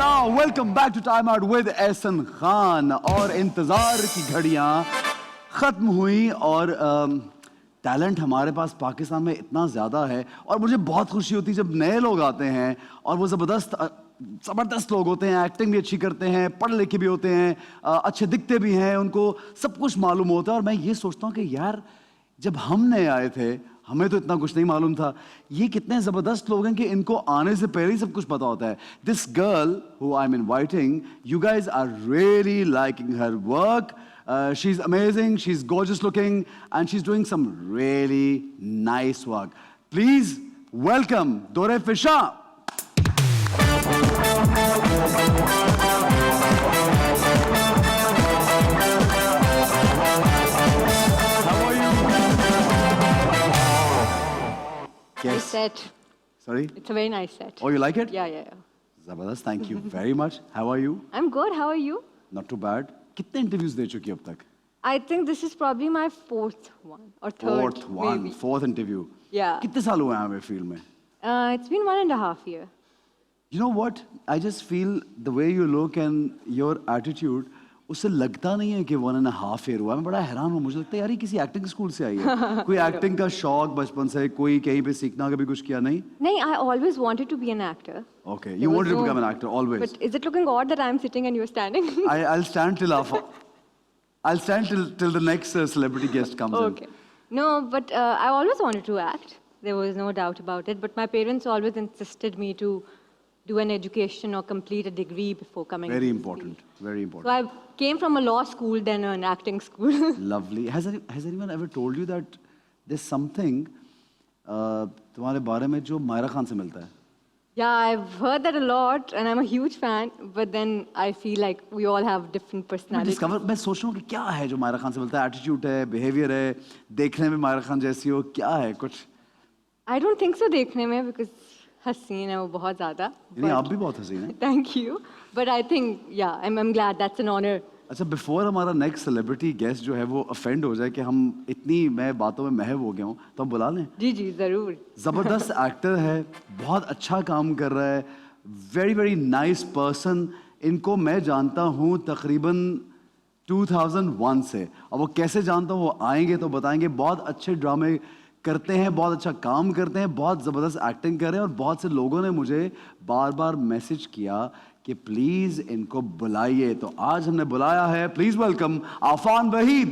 now welcome back to Time Out with Ehsan Khan. और इंतजार की घड़ियां खत्म हुई और टैलेंट हमारे पास पाकिस्तान में इतना ज़्यादा है और मुझे बहुत खुशी होती है जब नए लोग आते हैं और वो ज़बरदस्त लोग होते हैं, एक्टिंग भी अच्छी करते हैं, पढ़ लिखे भी होते हैं, अच्छे दिखते भी हैं, उनको सब कुछ मालूम होता है। और मैं ये सोचता हूँ कि यार जब हम नए आए थे हमें तो इतना कुछ नहीं मालूम था, ये कितने ज़बरदस्त लोग हैं कि इनको आने से पहले ही सब कुछ पता होता है। This girl who I am inviting, you guys are really liking her work. She's amazing, she's gorgeous looking, and she's doing some really nice work. Please welcome Dore Fisher. How are you? Nice set. Sorry? It's a very nice set. Oh, you like it? Yeah. Zabardast, thank you very much. How are you? I'm good. How are you? Not too bad. कितने interviews दे चुकी अब तक? I think this is probably my fourth one or third. Fourth interview. Yeah. कितने साल हुए हैं हमें field में? It's been 1.5 years. You know what? I just feel the way you look and your attitude, उससे लगता नहीं है कि 1.5 year हुआ। मैं बड़ा हैरान हूँ, मुझे लगता है यार ये किसी एक्टिंग स्कूल से आई है। कोई एक्टिंग का शौक बचपन से, कोई कहीं पे सीखना कभी कुछ किया नहीं? नहीं, I always wanted to be an actor. Okay, you wanted to become an actor always. But is it looking odd that I'm sitting and you're standing? I'll stand till till the next celebrity guest comes in. Okay. No, but I always wanted to act. There was no doubt about it. But my parents always insisted me to do an education or complete a degree before coming. Very important. Very important. So I came from a law school, then an acting school. Lovely. Has anyone ever told you that there's something तुम्हारे बारे में जो मायरा खान से मिलता है? Yeah, I've heard that a lot, and I'm a huge fan. But then I feel like we all have different personalities. मैं सोच रहा हूँ कि क्या है जो मायरा खान से मिलता है? एटीट्यूड है, बिहेवियर है, देखने में मायरा खान जैसी हो, क्या है कुछ? I don't think so देखने में, because हसीन है वो बहुत ज़्यादा. नहीं, आप भी बहुत हसीन हैं. Thank you. But I think, yeah, I'm glad. That's an honor. अच्छा, बिफोर हमारा नेक्स्ट सेलिब्रिटी गेस्ट जो है वो ऑफेंड हो जाए कि हम इतनी मैं बातों में महव हो गया हूँ, तो हम बुला लें? जी ज़रूर. ज़बरदस्त एक्टर है, बहुत अच्छा काम कर रहा है, वेरी नाइस पर्सन. इनको मैं जानता हूँ तकरीबन 2001 से. और वो कैसे जानता हूँ वो आएंगे तो बताएंगे. बहुत अच्छे ड्रामे करते हैं, बहुत अच्छा काम करते हैं, बहुत ज़बरदस्त एक्टिंग कर रहे हैं. और बहुत से लोगों ने मुझे बार मैसेज किया कि प्लीज़ इनको बुलाइए, तो आज हमने बुलाया है. Please welcome Afan Waheed.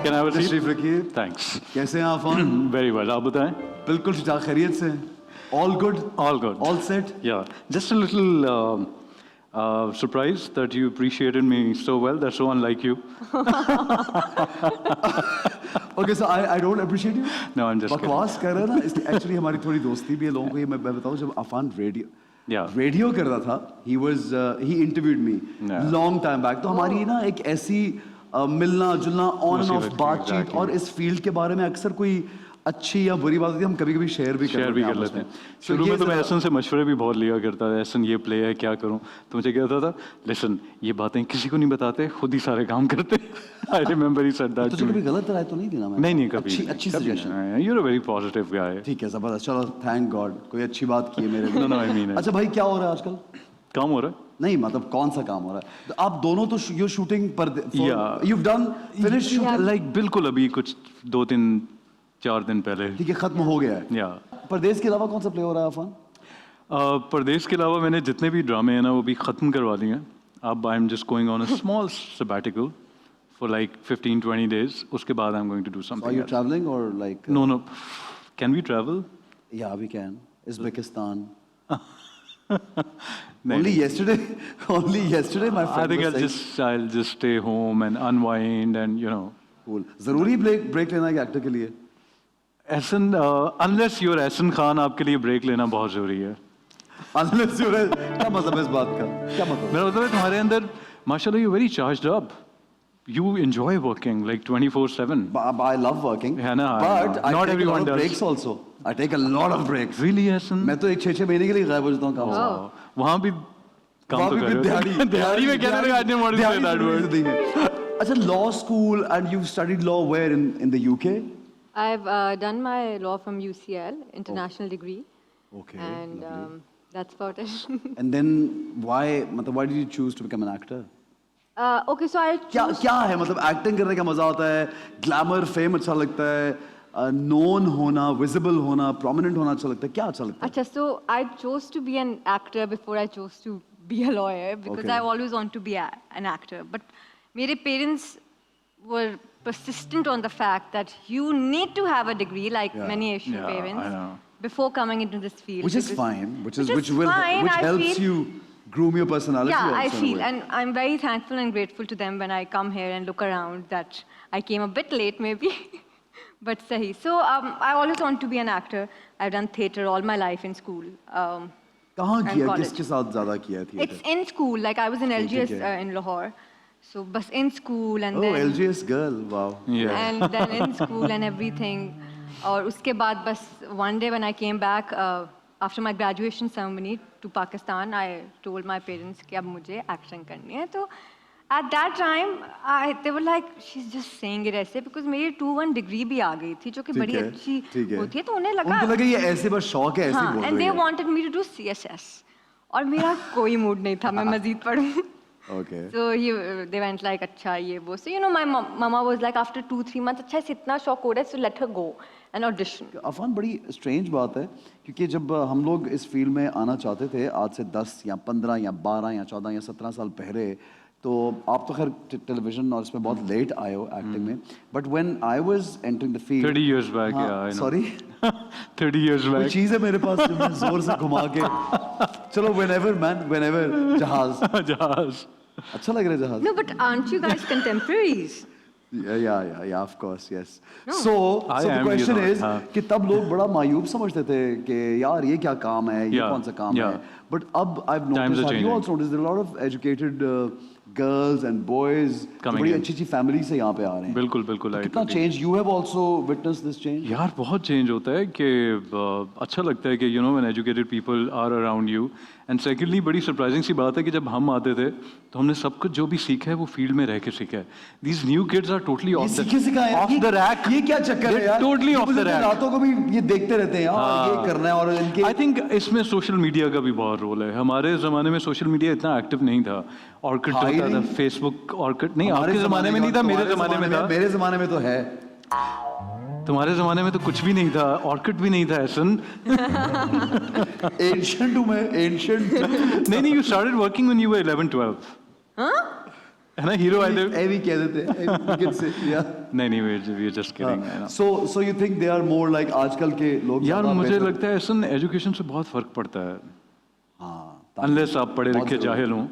Can I have a seat? तशरीफ रखिए. Thanks. कैसे हैं आफान? Very well. आप बताएं? बिल्कुल ठीक, खैरियत से? All good? All good. All set? Yeah. Just a little surprised that you appreciated me so well. That's so unlike you. Okay, so I don't appreciate you. No, I'm just बकवास कर रहा है ना. Actually हमारी थोड़ी दोस्ती भी है लोगों को. ये मैं बताऊँ, जब आफान रेडियो कर रहा था, he interviewed me long time back. तो हमारी ना एक ऐसी मिलना जुलना ऑन एंड ऑफ बातचीत, और इस फील्ड के बारे में अक्सर कोई अच्छी या बुरी बात होती है हम कभी शेयर भी कर लेते हैं. शुरू में तो मैं एहसन से मशवरे भी बहुत लिया करता था. एहसन ये प्ले है, क्या करूं? तो मुझे कहता था, लिसन, ये बातें किसी को नहीं बताते, खुद ही सारे काम करते. I remember he said that. तुझे कभी गलत राय तो नहीं देना मैं? नहीं, कभी. अच्छी suggestion. You are a very positive guy. ठीक है, जबरदस्त. चलो, थैंक गॉड कोई अच्छी बात की है मेरे लिए. No I mean. अच्छा भाई, क्या हो रहा है आजकल? काम हो रहा है? नहीं, मतलब कौन सा काम हो रहा है? तो आप दोनों तो यू शूटिंग पर you've done finished shooting? Like बिल्कुल अभी कुछ 2-3-4 दिन पहले. ठीक है, खत्म हो गया है. या परदेश के अलावा कौन सा प्ले हो रहा है आफान? परदेश के अलावा मैंने जितने भी ड्रामे हैं ना वो भी खत्म करवा दिए हैं. अब I am just going on a small sabbatical for like 15-20 days. उसके बाद I am going to do something. Are you traveling or like? No. Can we travel? Yeah, we can. Uzbekistan. Only yesterday, my friend. I think I'll just stay home and unwind and Cool. जरूरी break लेना है actor के लिए? Ehsan, unless you're Ehsan Khan, आपके लिए break लेना बहुत जरूरी है. Unless you're क्या मतलब है इस बात का? क्या मतलब? मेरा मतलब है तुम्हारे अंदर माशाल्लाह you're very charged up. You enjoy working like 24/7. I love working. है ना? But I not take everyone a lot of does. breaks also. I take a lot of breaks. Really, Ehsan? मैं तो 6 महीने के लिए गायब हो जाता हूँ काम से. वहाँ भी काम तो कर रहे हो. दिहाड़ी में क्या लगा? I didn't want to say that word. अच्छा, law school and you've studied law where in the UK? I've done my law from UCL, international degree, Okay. and lovely. that's about it. And then why did you choose to become an actor? Okay, so I क्या choose. क्या है मतलब acting करने का मजा आता है, glamour fame अच्छा लगता है, नोन होना, विजिबल होना, प्रोमिनेंट होना अच्छा लगता है, क्या अच्छा लगता है? Acha, so I chose to be an actor before I chose to be a lawyer because Okay. I always want to be an actor. But my parents were persistent on the fact that you need to have a degree, like Yeah. many Asian Yeah, I parents, know. before coming into this field. Which is because- fine, which fine, I helps feel. you groom your personality. Yeah, I also in a feel, way. and I'm very thankful and grateful to them when I come here and look around that I came a bit late maybe, but sahi. So I always want to be an actor. I've done theatre all my life in school. कहाँ and किया, college. किसके साथ ज्यादा किया है It's theatre? in school, like I was in LGS ठीक है। in Lahore. So bus in school and Oh, then LGS girl, wow. Yeah. and then in school and everything. और उसके बाद बस one day when I came back after my graduation ceremony to Pakistan, I told my parents कि अब मुझे acting करनी है. तो at that time they were like, she's just saying it ऐसे because मेरी 2-1 degree भी आ गई थी जो कि ठीक बड़ी है, अच्छी ठीक है। होती है, तो उन्हें लगा उनको लगा ये ऐसे बस शौक है, ऐसे ही हाँ, बोल and रही they है. wanted me to do CSS और मेरा कोई मूड नहीं था मैं मजीद पढ़ूं. Okay. So they went like, अच्छा ये वो. So you know my mama was like after 2-3 months, अच्छा इसे इतना शौक हो रहा है, so let her go and audition. Affan, बड़ी स्ट्रेंज बात है क्योंकि जब हम लोग इस फील्ड में आना चाहते थे आज से 10 या 15 या 12 या 14 या 17 साल पहले, तो आप तो खैर टेलीविजन और इसमें बहुत लेट आए हो एक्टिंग में, but when I was entering the field 30 years back, yeah, I know. Sorry 30 years कोई back. चीज़ है मेरे पास जो मैं जोर से घुमा के चलो whenever जहाज जहाज. अच्छा लग रहा है जहाज. No, but aren't you guys contemporaries? Yeah, of course, yes. No. So I the am, question you know, is हाँ. कि तब लोग बड़ा मायूब समझते थे कि यार ये क्या काम है, ये Yeah, कौन सा काम yeah. है. But अब I've Times noticed, are have you changing. also noticed there are a lot of educated girls and boys जो Coming बड़ी in. अच्छी फैमिली से यहाँ पे आ रहे हैं. बिल्कुल बिल्कुल. तो I कितना totally- change you have also witnessed this change? यार बहुत चेंज होता है कि अच्छा लगता है कि you know when educated people are around you. And secondly बड़ी सरप्राइजिंग सी बात है कि जब हम आते थे तो हमने सब कुछ जो भी सीखा है वो फील्ड में रह के सीखा है. These new kids are totally ये ऑफ सीखे सिखाए ऑफ द रैक. ये क्या चक्कर है यार? टोटली ये ऑफ मुझे द रैक. रातों को भी ये देखते रहते हैं यार, ये करना है और इनके आई थिंक इसमें सोशल मीडिया का भी बहुत रोल है. हमारे ज़माने में सोशल मीडिया इतना एक्टिव नहीं था. ऑर्किड था ही होता था, नहीं. फेसबुक ऑर्किड नहीं, हमारे आपके ज़माने में नहीं था, मेरे ज़माने में था. मेरे ज़माने में तो है. तुम्हारे ज़माने में तो कुछ भी नहीं था, ऑर्किड भी नहीं था. ऐसन एंशिएंट हूँ मैं, एंशिएंट. नहीं, you started working when you were 11-12. है ना, हीरो आई लिव. ए भी कह देते हैं, we can say, yeah. नहीं, we are just kidding. So you think they are more like आजकल के लोग यार ज़्यादा मुझे बेहतर- लगता है ऐसा एजुकेशन से बहुत फर्क पड़ता है. हाँ, अनलेस आप पढ़े बहुत लिखे जरूरी। जाहिल हों,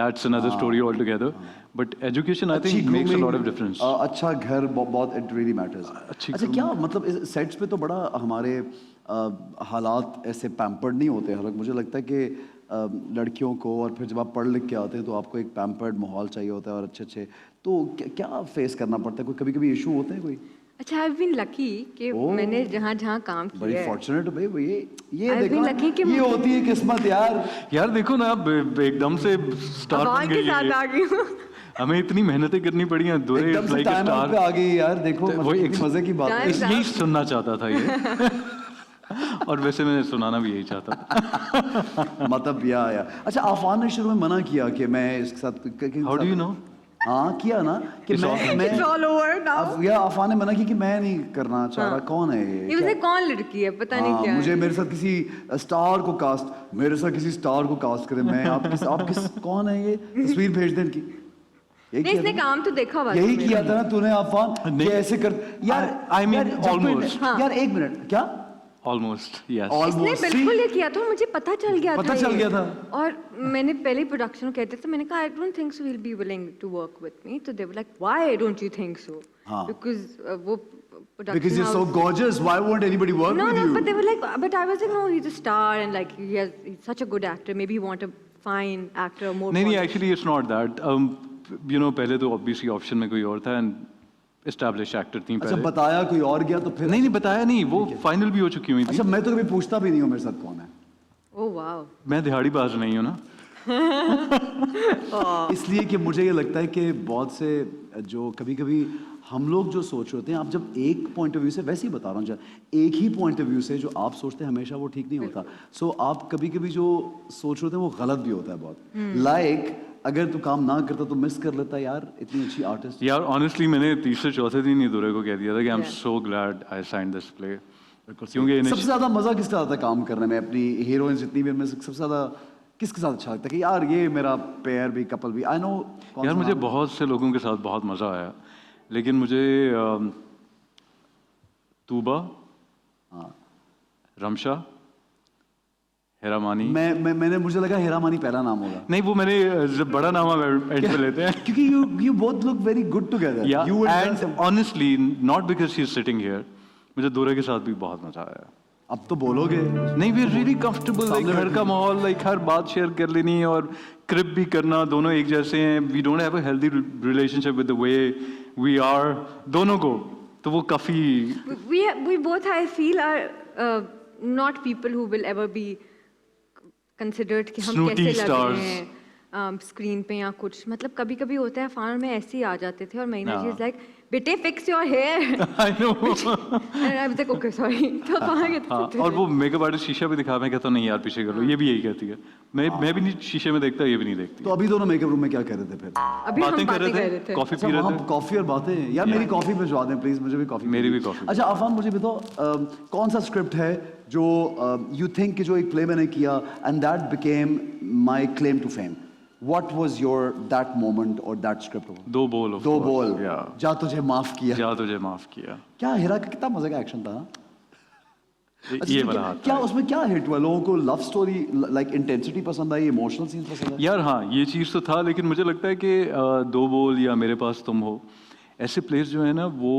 that's another story all together. But education I अच्छी think makes a grooming, lot of difference. अच्छा घर बहुत इट रियली मैटर्स. अच्छी अच्छा, क्या मतलब सेट्स पे तो बड़ा हमारे हालात ऐसे पैम्पर्ड नहीं होते. हालांकि मुझे लगता है कि लड़कियों को और फिर जब आप पढ़ लिख के आते हैं तो आपको एक पैम्पर्ड माहौल चाहिए होता है और अच्छे तो क्या फेस करना पड़ता है? कोई कभी इशू होते हैं कोई? अच्छा, I've been lucky कि Oh. मैंने जहाँ काम बड़ी किया है. फॉर्चुनेट भाई वो ये I've देखो been ना, lucky कि ये मुझे- होती है किस्मत यार. यार देखो ना, आप एकदम से स्टार अवान बन के साथ आ गई. गई हूँ. हमें इतनी मेहनतें करनी पड़ी हैं. दुरे एकदम से लाइक टाइम आउट पे स्टार. आ गई यार. देखो वो मतलब एक कितनी मजे की बात है. Time- यही सुनना चाहता था ये. और वैसे मैं सुनाना भी यही चाहता था. मतलब या अच्छा, आफान ने शुरू में मना किया कि मैं इसके साथ हाउ डू यू नो? हाँ किया ना कि It's all- मैं It's all over now. या आफान ने मना की कि मैं नहीं करना चाह रहा. कौन है ये? ये वैसे कौन लड़की है पता नहीं हाँ, क्या मुझे है. मेरे साथ किसी स्टार को कास्ट करे. मैं आप किस कौन है ये? तस्वीर भेज दें इनकी. यही नहीं, किया इसने था? काम तो देखा हुआ यही था किया मेरा. था ना तूने आफान नहीं। कि ऐसे कर यार. I mean, यार, जब कोई- almost. हाँ. यार एक मिनट, क्या ऑलमोस्ट यस. इसने ऑलमोस्ट बिल्कुल ये किया था, मुझे पता चल गया पता था चल ये. गया था. और मैंने पहले प्रोडक्शन कहते थे, मैंने कहा I don't think so he will be willing to work with me. तो they were like why don't you think so? हाँ. बिकॉज़ वो because production you're so gorgeous. Why won't anybody work No, with no, you? but they were like, but I was like, no, he's a star and like he's such a good actor. Maybe you want a fine actor, more. नहीं, polished. Actually it's not that. You know पहले तो obviously option में कोई और था and establish actor थी अच्छा, पहले. बताया कोई और गया तो फिर नहीं बताया नहीं, वो फाइनल भी हो चुकी हुई थी. अच्छा, मैं तो कभी पूछता भी नहीं हूँ मेरे साथ कौन है. Oh wow. मैं दिहाड़ी बाज नहीं हूँ ना. इसलिए कि मुझे ये लगता है कि बहुत से जो कभी-कभी हम लोग जो सोच रहे होते हैं, आप जब एक पॉइंट ऑफ व्यू से, वैसे ही बता रहा हूँ, एक ही पॉइंट ऑफ व्यू से जो आप सोचते हैं हमेशा वो ठीक नहीं होता. सो आप कभी-कभी जो सोच रहे होते हैं वो गलत भी होता है बहुत. लाइक अगर तू काम ना करता तो मिस कर लेता यार इतनी अच्छी आर्टिस्ट. यार ऑनेस्टली मैंने तीसरे चौथे दिन ही दुरे को कह दिया था कि I am so glad I signed this play, क्योंकि सबसे ज्यादा मजा किसके साथ आता है काम करने में? अपनी हीरोइंस जितनी भी, उनमें से सबसे ज्यादा किसके साथ अच्छा लगता है कि यार ये मेरा पेयर भी, कपल भी? आई नो यार मुझे बहुत से लोगों के साथ बहुत मज़ा आया, लेकिन मुझे तूबा, रमशा, हेरा मानी. मैंने मुझे लगा हेरा मानी पहला नाम होगा. नहीं, वो मैंने जब बड़ा नाम एंड पे लेते हैं. क्योंकि you both look very good together. Yeah, You and honestly, not because she's sitting here, मुझे दूरे के साथ भी बहुत मजा आया. अब तो बोलोगे. नहीं, we are really comfortable. Like घर का माहौल, like हर बात शेयर कर लेनी और क्रिप भी करना, दोनों एक जैसे हैं. We don't have a healthy relationship with the way we are, दोनों को. तो वो काफी. We both, I feel, are not people who will ever be considered कि हम Snooty कैसे लग stars. रहे हैं स्क्रीन पे या कुछ. मतलब कभी कभी होता है फार में ऐसे ही आ जाते थे और महीना जी इज लाइक बेटे fix your hair. I know. I was like okay sorry. तो कहाँ गए हाँ, थे? और वो मेकअप आर्टिस्ट शीशा भी दिखा, मैं कहता हूँ नहीं यार पीछे कर लो, ये भी यही कहती है. मैं भी नहीं शीशे में देखता, ये भी नहीं देखती. तो अभी दोनों मेकअप रूम में क्या कर रहे थे फिर? अभी हम बातें कर बातें रहे थे, कॉफी पी रहे वहाँ थे. कॉफी और बातें. यार मेरी कॉफी भिजवा दें प्लीज, मुझे भी कॉफी. मेरी भी कॉफी. अच्छा अफान, मुझे बताओ कौन सा स्क्रिप्ट है जो यू थिंक कि जो एक प्ले मैंने किया and that became my claim to fame? What was your that moment और दैट स्क्रिप्ट? दो बोल. of दो course. बोल. Yeah. जा तुझे माफ किया. जा तुझे माफ किया. क्या हेरा का कितना मजे का एक्शन था. ये तो वाला हाथ क्या था. उसमें क्या हिट हुआ? लोगों को लव स्टोरी लाइक इंटेंसिटी पसंद आई, इमोशनल सीन्स पसंद आए? यार हाँ, ये चीज़ तो था, लेकिन मुझे लगता है कि दो बोल या मेरे पास तुम हो, ऐसे प्लेस जो है ना वो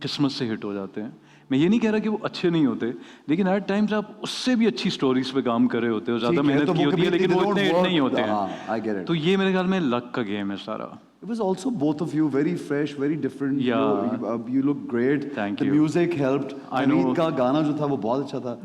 किस्मत से हिट हो जाते हैं. मैं ये नहीं कह रहा कि वो अच्छे नहीं होते, लेकिन एट टाइम्स आप उससे भी अच्छी स्टोरीज पे काम कर रहे होते हो, ज़्यादा ठीक है, मेहनत तो की वो होती है, कभी लेकिन they वो don't इतने हिट work. नहीं होते हाँ, I get हैं. it. तो ये मेरे ख्याल में लक का गेम है सारा. It was also both of you very fresh, very different. Yeah. You look great. Thank The you. music helped. I know. Jameed का गाना जो था वो बहुत अच्छा था.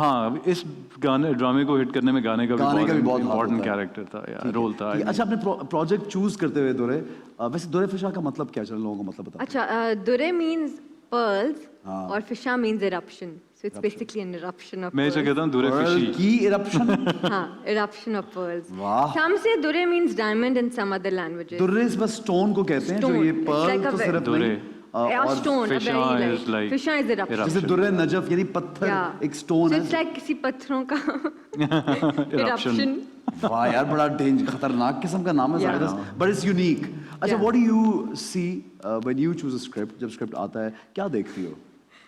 हाँ, इस ड्रामे को हिट करने में गाने का भी गाने का भी बहुत हाथ इम्पोर्टेंट होता है. कैरेक्टर था यार, रोल था. ठीक है. अच्छा, आपने प्रोजेक्ट चूज करते हुए दुरे, वैसे दुरे फिशा का मतलब क्या, चलो लोगों को मतलब बता. अच्छा, दुरे मीन्स pearls और फिशा means eruption. So it's basically an eruption of मैं इसे pearls. कहता हूँ दुरे Pearl फिशी. की eruption. हाँ, eruption of pearls. वाह. Some say दुरे means diamond in some other languages. दुर्रे इस बस स्टोन को कहते हैं, जो Stone. ये It's पर्ल like a तो ve- सिर्फ दुरे. नहीं. Yeah, और stone, a fisha very is like fisha is eruption. जैसे दुर्रे नजफ यानी पत्थर, Yeah. एक स्टोन So है. it's like किसी पत्थरों का Eruption. eruption. वाह यार, बड़ा खतरनाक किस्म का नाम है. Yeah. जबरदस्त, but it's unique. अच्छा, Yeah. what do you see when you choose a script? जब स्क्रिप्ट आता है क्या देखती हो?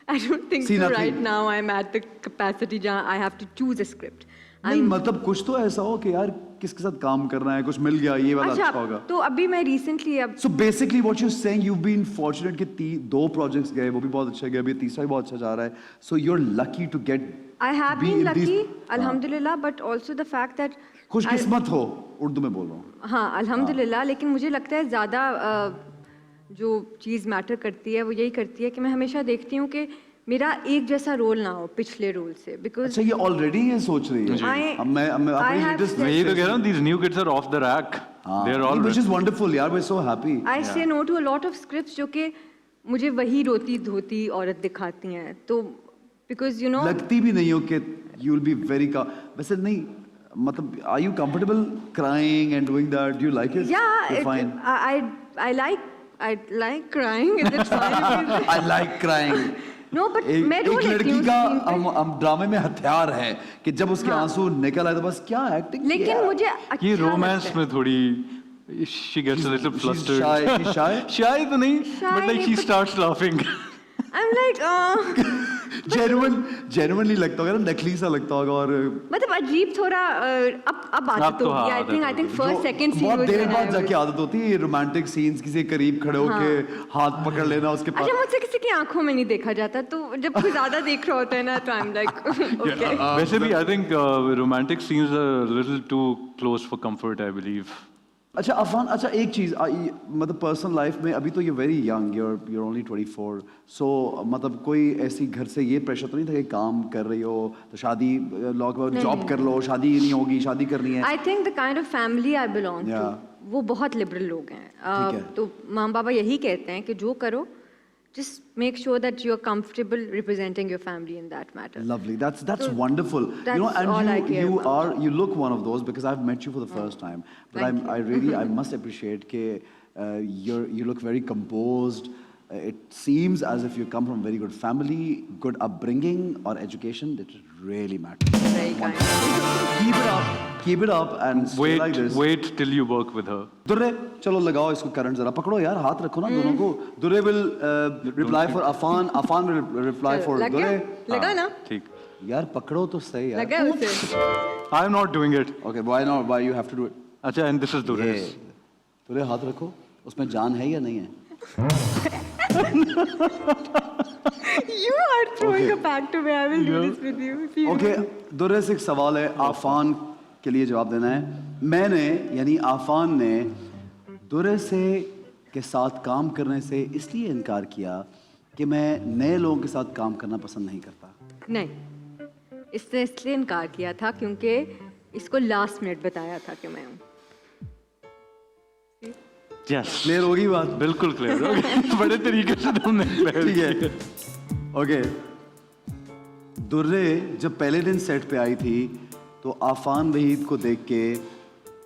I don't think See so. nothing. Right now, I'm at the capacity जहाँ I have to choose a script. नहीं मतलब कुछ तो ऐसा हो कि यार किसके साथ काम करना है, कुछ मिल गया ये वाला अच्छा होगा. तो अभी मैं recently अब So basically what you're saying, you've been fortunate कि दो projects गए, वो भी बहुत अच्छे गए, अभी तीसरा भी बहुत अच्छा जा रहा है. So you're lucky to get. I have be been in these- lucky, alhamdulillah, but also the fact that खुशकिस्मत हो, उर्दू में बोल रहा हूँ. हाँ अल्हम्दुलिल्लाह, लेकिन मुझे लगता है ज़्यादा जो चीज़ मैटर करती है वो यही करती है कि मैं हमेशा देखती हूँ कि मेरा एक जैसा रोल ना हो पिछले रोल से. बिकॉज अच्छा, ये ऑलरेडी ये सोच रही है. अब मैं I अपनी have latest- said- मैं ये तो कह रहा हूँ, these new kids are off the rack. They are all which is wonderful यार, we're so happy. I say no to a lot of scripts जो कि मुझे वही रोती धोती औरत दिखाती हैं. तो बिकॉज यू नो लगती भी नहीं हो कि you will be very वैसे नहीं, मतलब are you comfortable crying and doing that? Do you like it? yeah You're fine. I like crying. Is it fine? I like crying. No, but मैं रो एक लेती लड़की हूँ का screen पे. हम ड्रामे में हथियार है कि जब उसके आंसू निकल आए तो बस क्या एक्टिंग. लेकिन मुझे अच्छा ये रोमांस लगता है. में थोड़ी she gets a little She's flustered. shy. She's shy. Shy तो नहीं, Shy but like नहीं, she but- starts laughing. I'm like genuinely लगता होगा ना, नकली सा लगता होगा. और मतलब अजीब थोड़ा अब आदत तो हाँ, होगी. आई थिंक आदत फर्स्ट जो सेकंड सीन बहुत देर बाद जाके आदत होती है रोमांटिक सीन्स, किसी के करीब खड़े होके हाथ पकड़ लेना उसके पास. अच्छा, मुझसे किसी की आंखों में नहीं देखा जाता, तो जब कोई ज्यादा देख रहा होता है ना तो आई एम लाइक ओके. वैसे भी I think romantic scenes are a little too close for comfort, I believe. अच्छा अफान, अच्छा एक चीज़ मतलब पर्सनल लाइफ में अभी तो ये वेरी यंग, you're only 24, सो मतलब कोई ऐसी घर से ये प्रेशर तो नहीं था कि काम कर रही हो तो शादी जॉब कर लो, शादी नहीं होगी, शादी करनी है? I think the kind of family I belong Yeah. To वो बहुत लिबरल लोग हैं। ठीक है। तो माँ बाबा यही कहते हैं कि जो करो just make sure that you're comfortable representing your family in that matter. Lovely. That's wonderful. that's You know, and all I care about. you look one of those because I've met you for the first time. But Thank I really I must appreciate ke you look very composed. It seems as if you come from a very good family, good upbringing or education. It really matters. Very kind. Keep it up, and stay like this. Wait till you work with her. दुर्रे चलो लगाओ इसको current जरा पकड़ो यार, हाथ रखो ना दोनों को। दुर्रे will reply for Afan, Afan will reply for लग गया? दुर्रे। लगा ना? ठीक। यार पकड़ो तो सही यार। लगा उसे? I'm not doing it. Okay, why not? Why you have to do it? अच्छा, and this is ये Duresh. दुर्रे हाथ रखो, उसमें जान है या नहीं है? You are throwing a back to me. I will do this with you. If you Okay, दुर्रे से एक सवाल है, आफान के लिए जवाब देना है। मैंने यानी आफान ने दुर्रे से के साथ काम करने से इसलिए इनकार किया कि मैं नए लोगों के साथ काम करना पसंद नहीं करता। नहीं, इसने इसलिए इनकार किया था क्योंकि इसको लास्ट मिनट बताया था कि मैं हूँ। Yes. क्लियर होगी बात? बिल्कुल क्लियर हो गई। बड़े तरीके से तुमने clear ठीक है। किया। ओके, दुर्रे जब पहले दिन सेट पे आई थी तो आफान वहीद को देख के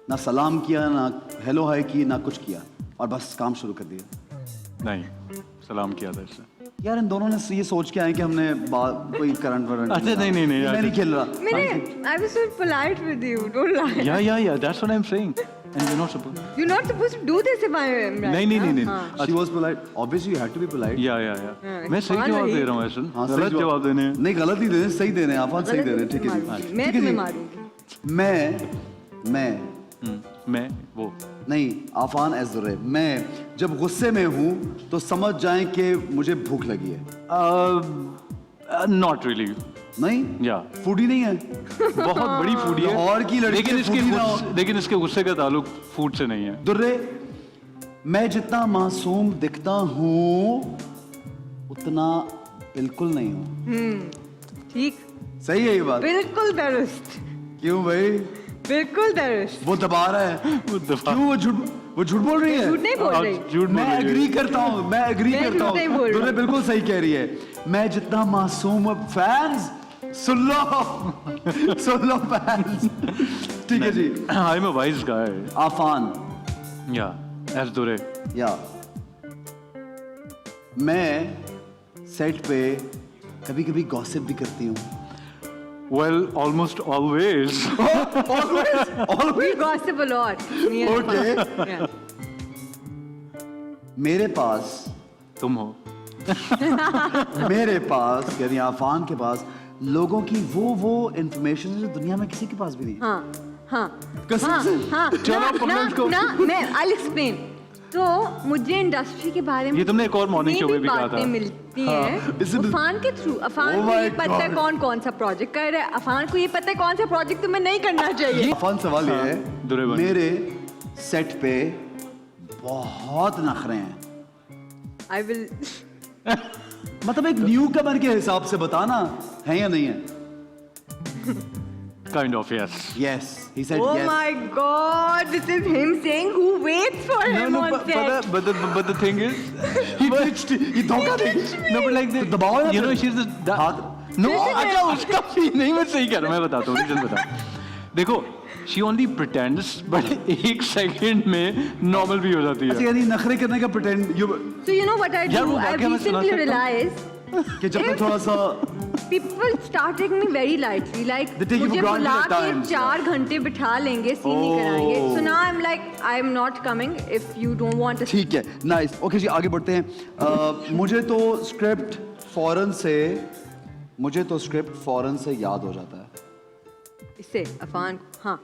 ना सलाम किया, ना हेलो हाय की, ना कुछ किया और बस काम शुरू कर दिया। नहीं, सलाम किया था इससे। यार इन दोनों ने ये सोच के आए कि हमने कोई करंट वरंट अच्छा, नहीं, मैं नहीं खेल रहा। मैंने I was so polite with you. Don't lie. Yeah. That's what I'm saying. And you're not supposed. You're not supposed to do this if I am right. नहीं. हाँ. She was polite. Obviously you had to be polite. Yeah. मैं सही जवाब दे रहा हूँ ऐसा। हाँ, सही गलत जवाब देने हैं। नहीं, गलत नहीं देने, सही देने हैं। आफान सही दे रहे हैं, ठीक है जी। मैं ठीक है तुम्हें जी। मारूंगी। मैं वो नहीं, आफान एज दुर्रे, मैं जब गुस्से में हूँ तो समझ जाएं कि मुझे भूख लगी है। Not really. नहीं? या फूडी नहीं है? बहुत बड़ी फूडी है। लाहौर की लड़की लेकिन इसके गुस्से का ताल्लुक फूड से नहीं है। दुर्रे, मैं जितना मासूम दिखता हूँ उतना बिल्कुल नहीं हूँ। ठीक। सही है ये बात? बिल्कुल दुरुस्त। क्यों भाई? बिल्कुल दुरुस्त। वो दबा रहा है। क्यों वो झूठ बोल रही है? झूठ नहीं बोल रही। झूठ मैं एग्री करता हूँ, मैं एग्री मैं करता झूठ नहीं बोल हूँ। रही। दुर्रे बिल्कुल सही कह रही है। मैं जितना मासूम, फैंस सुन लो फैंस। ठीक है जी। आई एम अ वाइज गाय। आफान या एज दुरे। या मैं सेट पे कभी कभी गॉसिप भी करती हूँ। Well, almost always. Always? We gossip a lot. Me and Okay. Afan. Yeah. मेरे पास तुम हो। मेरे पास यानी आफान के पास लोगों की वो इंफॉर्मेशन जो दुनिया में किसी के पास भी नहीं है। हाँ। कसम से? चलो, पकड़ो इसको। मैं I'll explain. तो मुझे इंडस्ट्री के बारे में ये तुमने एक और मॉर्निंग शो में भी कहा था। बातें मिलती हैं अफान के थ्रू। अफान Oh को ये my पता है God. कौन सा प्रोजेक्ट कर रहा है। अफान को ये पता है कौन सा प्रोजेक्ट तुम्हें नहीं करना चाहिए। आफान सवाल ये है, दुर्रे भाई। मेरे सेट पे बहुत नखरे हैं। I will. मतलब एक न्यू कमर के हिसाब से बताना है या नहीं है? Kind of, yes. Yes, he said Oh yes. my God! This is him saying who waits for him on set. But the thing is, He ditched, he धोखा दे। no, but like तो दबाओ या you know, फिर? she's the हाथ no, अच्छा उसका भी नहीं, मैं सही कह रहा हूँ, मैं बताता हूँ, रीजन बता। देखो, she only pretends, but एक सेकंड में नॉर्मल भी हो जाती अच्छा है। यानी नखरे करने का pretend So you know what I यार, do? वो I वाकया मैं सुना recently सकता हूँ। realized कि जब तक थोड़ा सा people start taking me very lightly. Like They take you for मुझे granted बुला at के times. 4 घंटे बिठा लेंगे, सीन नहीं कराएंगे. So now I'm like, I'm not coming if you don't want to. ठीक है, नाइस। ओके जी, आगे बढ़ते हैं। मुझे तो स्क्रिप्ट फौरन से याद हो जाता है। इससे अफान, हाँ,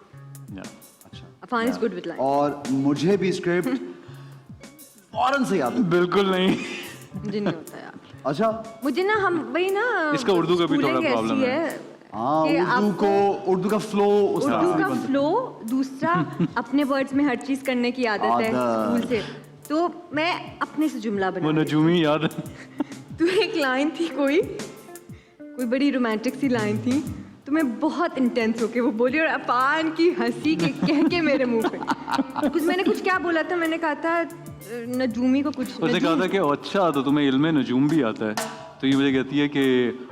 Yeah. अच्छा, Affan is good with lines. और मुझे भी स्क्रिप्ट फौरन से याद है। बिल्कुल नहीं। मुझे नहीं होता यार। अच्छा, मुझे ना हम वही ना इसका उर्दू का भी थोड़ा schooling problem ऐसी है। हाँ, कि उर्दू का फ्लो उर्दू का फ्लो दूसरा अपने वर्ड्स में हर चीज करने की आदत है आदत। स्कूल से, तो मैं अपने से जुमला वो बना लेती नजूमी याद है? हूँ। तो एक लाइन थी, कोई बड़ी रोमांटिक सी लाइन थी, तो मैं बहुत इंटेंस होके वो बोली और अपान की हंसी के कह के मेरे मुंह पे मैंने कुछ क्या बोला था, मैंने कहा था नजूमी को कुछ उसने कहा था कि अच्छा तो तुम्हें इल्म नजूम भी आता है, तो ये मुझे कहती है कि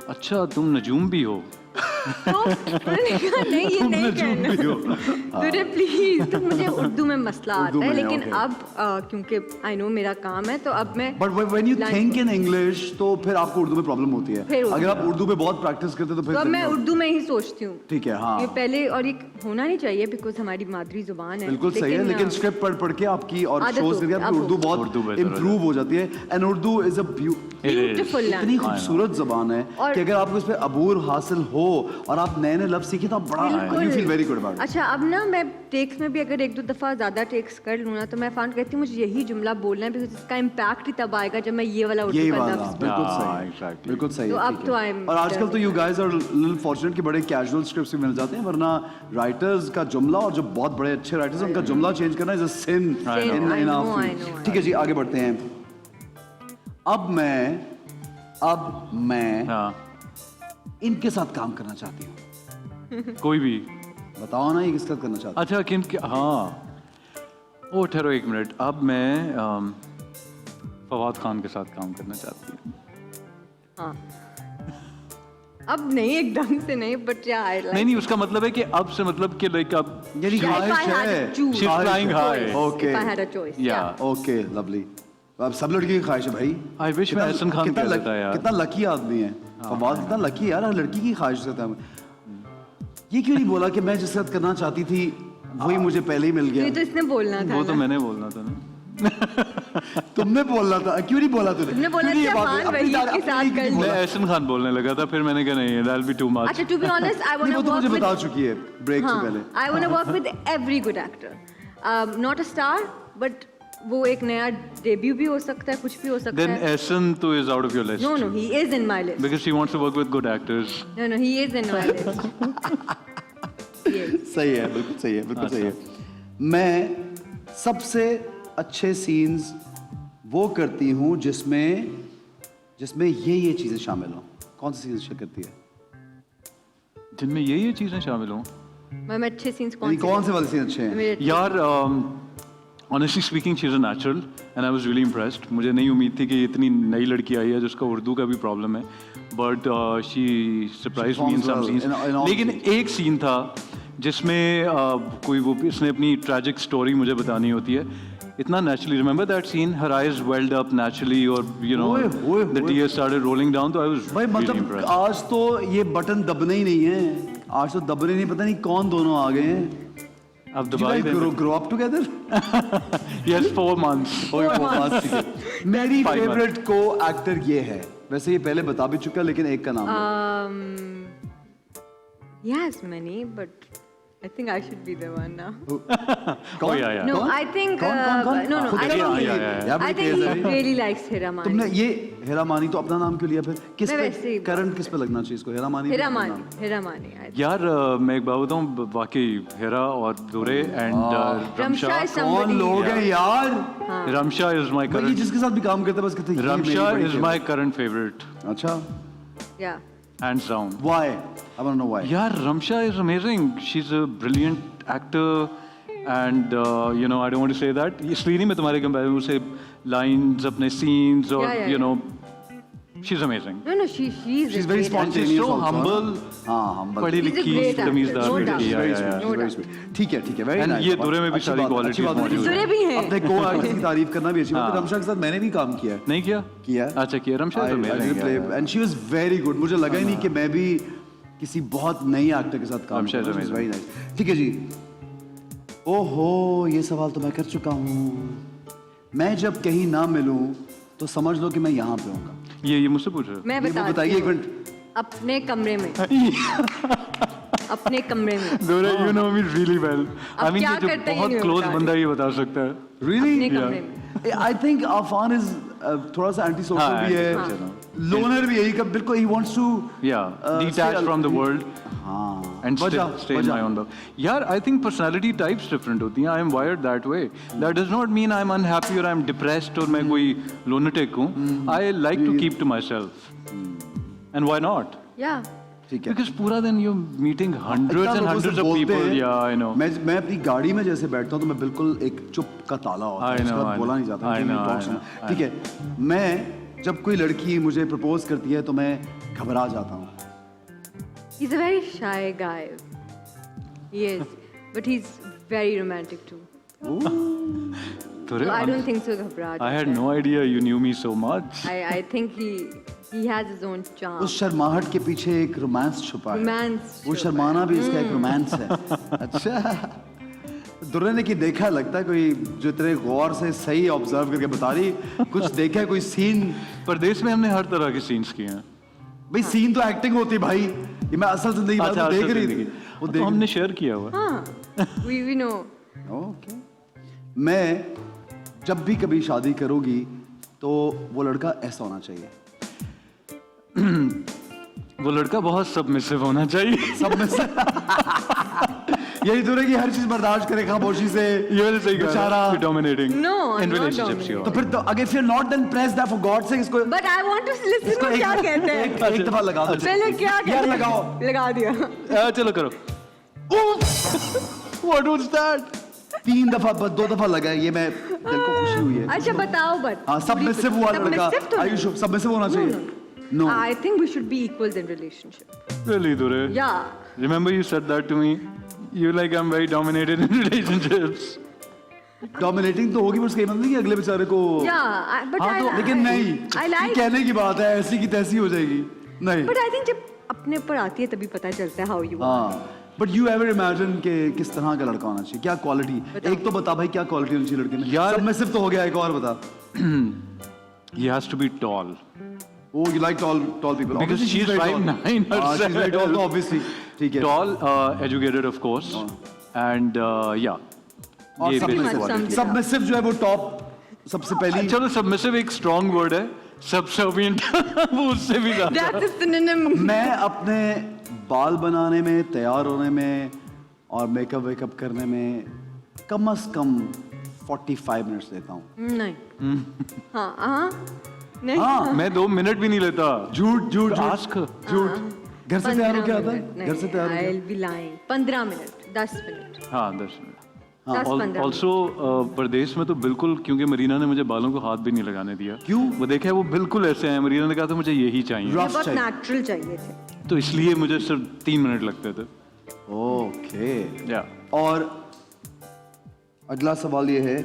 अच्छा तुम नजूम भी हो। तो मैंने कहा नहीं ये नहीं कहना तुझे प्लीज। तो मुझे उर्दू में मसला उर्दू आता है, में, लेकिन okay. अब क्योंकि आई नो मेरा काम है तो अब मैं but when you line think को- इन इंग्लिश तो फिर आपको उर्दू में प्रॉब्लम होती है। फिर उर्दू अगर आप उर्दू में बहुत प्रैक्टिस करते तो फिर तो अब मैं उर्दू में ही सोचती हूँ। ठीक है, हाँ ये पहले और ये होना नहीं चाहिए बिकॉज हमारी मादरी जुबान है। बिल्कुल सही है, लेकिन स्क्रिप्ट पढ़ के आपकी और आदत शोज हो- करके अब आपकी उर्दू उर्दू बहुत बेहतर हो इम्प्रूव हो जाती है। And Urdu is a beautiful इतनी खूबसूरत जबान है और- कि अगर आपको इस पे अबूर हासिल हो और आप नए नए लफ्ज सीखे तो आप बड़ा you feel very good about. अच्छा अब ना मैं टेक्स में भी अगर एक दो दफ़ा ज़्यादा टेक्स कर लूँ ना तो मैं फान कहती हूँ मुझे यही जुमला बोलना है बिकॉज इसका इम्पैक्ट ही तब आएगा जब मैं ये वाला उर्दू यही का वाला लफ्ज़ बिल्कुल हाँ, सही, exactly. बिल्कुल सही तो है, अब ठीक तो है। I'm और आजकल तो you guys are little fortunate कि बड़े कैजुअल स्क्रिप्ट्स भी मिल जाते हैं, वरना राइटर्स का जुमला और जो बहुत बड़े अच्छे राइटर्स हैं उनका जुमला चेंज करना is a sin I know. I know, I know. ठीक है जी, आगे बढ़ते हैं। अब मैं हाँ, इनके साथ काम करना चाहती हूँ। कोई भी। बताओ ना ये किसके साथ करना चाहती अच्छा किन हाँ, ओ ठहरो एक मिनट। अब मैं फवाद खान के साथ काम करना चाहती हूँ। हाँ अब नहीं एकदम से नहीं बट या आई नहीं नहीं, उसका मतलब है कि अब से मतलब कि लाइक अब हूँ। यानी ख्वाहिश है। She's flying high. Okay. If I had a choice, Yeah. yeah. Okay lovely. अब सब लड़की की ख्वाहिश है भाई। I wish मैं एहसन खान कितना कह लक- देता यार। कितना लकी आदमी है फवाद, कितना लकी है यार, हर लड़की की ख्वाहिश होता है। ये क्यों नहीं बोला कि मैं जिसके साथ करना चाहती थी वही मुझे पहले ही मिल ये गया? तो इसने बोलना था वो तो ना। मैंने बोलना था ना। तुमने बोलना था, क्यों नहीं बोला तूने? तुमने बोला क्यों नहीं ये कि बात- अफान अपनी वहीद तारीफ- के अपनी साथ तारीफ कर क्यों ली। बोला? मैं एहसन खान बोलने लगा था, फिर मैंने कहा नहीं that'll be too much. अच्छा टू बी ऑनेस्ट आई नहीं, वांट वो टू तो मुझे वर्क बता विद चुकी है ब्रेक से पहले। I want to work with every good actor, not a star but वो एक नया डेब्यू भी हो सकता है, कुछ भी हो सकता Then है। Ehsan too is out of your list. No no he is in my list. Because she wants to work with good actors. No no he is in my list. सही है, बिल्कुल सही है, बिल्कुल सही है। मैं सबसे अच्छे सीन्स वो करती हूँ जिसमें ये चीजें शामिल हों। कौन सी सीन्स करती है? जिनमें ये चीजें शामिल हों। मैं अच्छे सीन्स यानी कौन से वाले सीन अच्छे हैं? मेरे यार honestly speaking she is a natural and I was really impressed. मुझे नहीं उम्मीद थी कि इतनी नई लड़की आई है जिसका उर्दू का भी प्रॉब्लम है, but she surprise me in some performs well in all लेकिन scenes. एक सीन था जिसमें कोई वो इसने अपनी ट्रैजिक स्टोरी मुझे बतानी होती है। इतना naturally, remember that scene, her eyes welled up naturally और यू नो ओए, ओए, द ओए। टीयर्स स्टार्टेड रोलिंग डाउन, तो आई वाज भाई रियली मतलब इम्प्रेस्ड। आज तो ये बटन दबने ही नहीं है, आज तो दबने नहीं, पता नहीं कौन दोनों आ गए हैं। अब दबाई grow up together. Yes 4 months। मेरी 5 फेवरेट को एक्टर ये है, वैसे ये पहले बता भी चुका लेकिन एक का नाम लो। yes many but I think I should be the one now. Oh, yeah, yeah. No, I think कौन? no no खुद I का नाम think है yeah, ये। yeah. I think he really likes Hira Mani. तुमने ये हेरा मानी तो अपना नाम क्यों लिया फिर? किस मैं पे वैसे ही- करंट किस पे लगना चाहिए इसको? हेरा मानी पे Hira अपना Mani, नाम। Hira Mani. I think. यार मैं एक बात बताऊं, वाकई हेरा और Durre and Ramsha Ramsha is somebody. कौन लोग हैं यार? रमशा इज माय भाई ये करंट जिसके साथ भी काम करते हैं बस कहते हैं ये मेरी रमशा बड़ी is favorite। My current favourite अच्छा, Yeah. Hands down. why? I want to know why. यार Ramsha is amazing, she is a brilliant actor and you know I don't want to say that, इसलिए नहीं मैं तुम्हारे कंपैरिजन से lines अपने scenes और Yeah, you know yeah. She is amazing No no she's She's very and she's spontaneous so also, humble, हाँ humble। पढ़ी She's a लिखी great actor, तमीज़दार no लड़की doubt. है। Very Yeah, sweet, yeah, she's yeah. very sweet। ठीक है, ठीक है, very And nice। ये दुरे में भी अच्छी सारी बात है, qualities अच्छी बात है। मौजूद हैं। दुरे भी हैं। अपने को एक्टर्स की तारीफ करना भी अच्छी बात है। रमशा के साथ मैंने भी काम किया है। नहीं किया? किया। अच्छा किया। Ramsha is I did amazing play and she was very good। मुझे लगा ही नहीं कि मैं भी किसी बहुत नई एक्टर के साथ काम Ramsha is करूँ। She's amazing. very nice। ठीक है जी। ओहो, ये सवाल तो मैं कर चुका हूँ। मैं जब कहीं ना मिलूं तो समझ लो कि मैं यहाँ पे हूँगा। ये मुझसे पूछ रहे हो? मैं ये बताती बताइए एक हूँ। मिनट। अपने कमरे में अपने कमरे में Dora, you know me really well. I अब mean, क्या ये जो करते हैं ये बहुत नहीं क्लोज बता बंदा ये बता सकता है। Really? अपने Yeah. कमरे में I think Afan is थोड़ा सा एंटी सोशल हाँ, भी है, antisocial, लोनर भी है, ये कब बिल्कुल he wants to detach from the world हाँ and stay in my own bubble. यार, I think personality types different होती हैं. I am wired that way. That does not mean I'm unhappy or I'm depressed और मैं कोई lunatic हूँ. I like to keep to myself. And why not? Yeah. ठीक है। Because पूरा दिन you're meeting hundreds इतना and लोगों से hundreds of बोलते people. हैं, Yeah, I know. मैं अपनी गाड़ी में जैसे बैठता हूँ तो मैं बिल्कुल एक चुप का ताला होता है, I उसके know, बाद I बोला know. नहीं जाता, I give me know, talks I ना। know, I ठीक है, मैं जब कोई लड़की मुझे प्रपोज करती है तो मैं घबरा जाता हूँ। He's a very shy guy. He is, but he's very romantic too. तो So I don't think so. Ghabra I had jata no idea you knew me so much. hai. I think he has his own charm. उस शर्माहट के पीछे एक romance छुपा है। Romance वो छुपा शर्माना भी इसका एक रोमांस है। अच्छा, दुर्रे ने कि देखा लगता है कोई जो तेरे गौर से सही ऑब्जर्व करके बता रही, कुछ देखा है कोई सीन? परदेश में हमने हर तरह के सीन्स किए हैं. भाई सीन तो एक्टिंग होती है भाई, ये मैं असल जिंदगी में अच्छा, देख असल रही जिंदगी. थी। वो तो देख हमने शेयर किया हुआ. हाँ, we know. ओके। मैं जब भी कभी शादी करूंगी तो वो लड़का ऐसा होना चाहिए। वो लड़का बहुत सबमिसिव होना चाहिए. सब में से यही तो है कि हर चीज बर्दाश्त करे खामोशी से। ये वाले सही बेचारा। dominating. No, I'm in not relationships you तो are. फिर तो अगर फिर not then press that for God से इसको But I want to listen इसको to क्या कहते हैं. एक दफा लगा दो। पहले क्या कहते यार हैं? लगाओ। लगा दिया. चलो करो. What was that? 3 दफा 2 दफा लगा है, ये मैं दिल को खुशी हुई है। अच्छा बताओ but. हाँ सबमिसिव हुआ लड़का। Submissive तो आयु नहीं. सबमिसिव होना चाहिए। No I think we should be equals in relationship. Really, Dure? Yeah. Remember you said that to me? You like I'm very dominated in relationships. Dominating तो होगी, पर उसका ये मतलब नहीं कि अगले बेचारे को Yeah, but हाँ I तो लेकिन नहीं, I ये like. कहने की बात है, ऐसी की तैसी हो जाएगी नहीं। But I think जब अपने ऊपर आती है तभी पता चलता है how you are. हाँ बट यू एवर इमेजिन कि किस तरह का लड़का होना चाहिए, क्या क्वालिटी? एक तो बता भाई क्या क्वालिटी होनी चाहिए लड़के में? यार- सब में सिर्फ तो हो गया, एक और बता। He has to be tall. Oh, you like tall people. Because Obviously, she's very tall. 5'9" She's very tall, तो obviously ठीक है। Tall, educated of course, and yeah. और ये Pretty basic much quality. summed it up. Submissive जो है वो top सबसे पहली। चलो सबमिसिव एक स्ट्रॉन्ग वर्ड है. सबसर्विएंट वो उससे भी ज्यादा. That's a synonym. मैं अपने बाल बनाने में, तैयार होने में और मेकअप वेकअप करने में कम से कम 45 मिनट्स लेता हूँ। नहीं. हाँ हाँ. नहीं. हाँ, मैं 2 मिनट भी नहीं लेता. झूठ झूठ झूठ Ask. झूठ। घर से तैयार हो क्या आता है? घर से तैयार हो क्या? I'll be lying. 15 minute, 10 minute. हाँ 10 मिनट. 10-15 ऑल्सो प्रदेश में तो बिल्कुल, क्योंकि मरीना ने मुझे बालों को हाथ भी नहीं लगाने दिया. क्यों? वो देखा है वो बिल्कुल ऐसे हैं. मरीना ने कहा था मुझे यही चाहिए, Rough बहुत चाहिए। नेचुरल चाहिए थे. तो इसलिए मुझे सिर्फ 3 मिनट लगते थे. ओके। या और अगला सवाल ये है,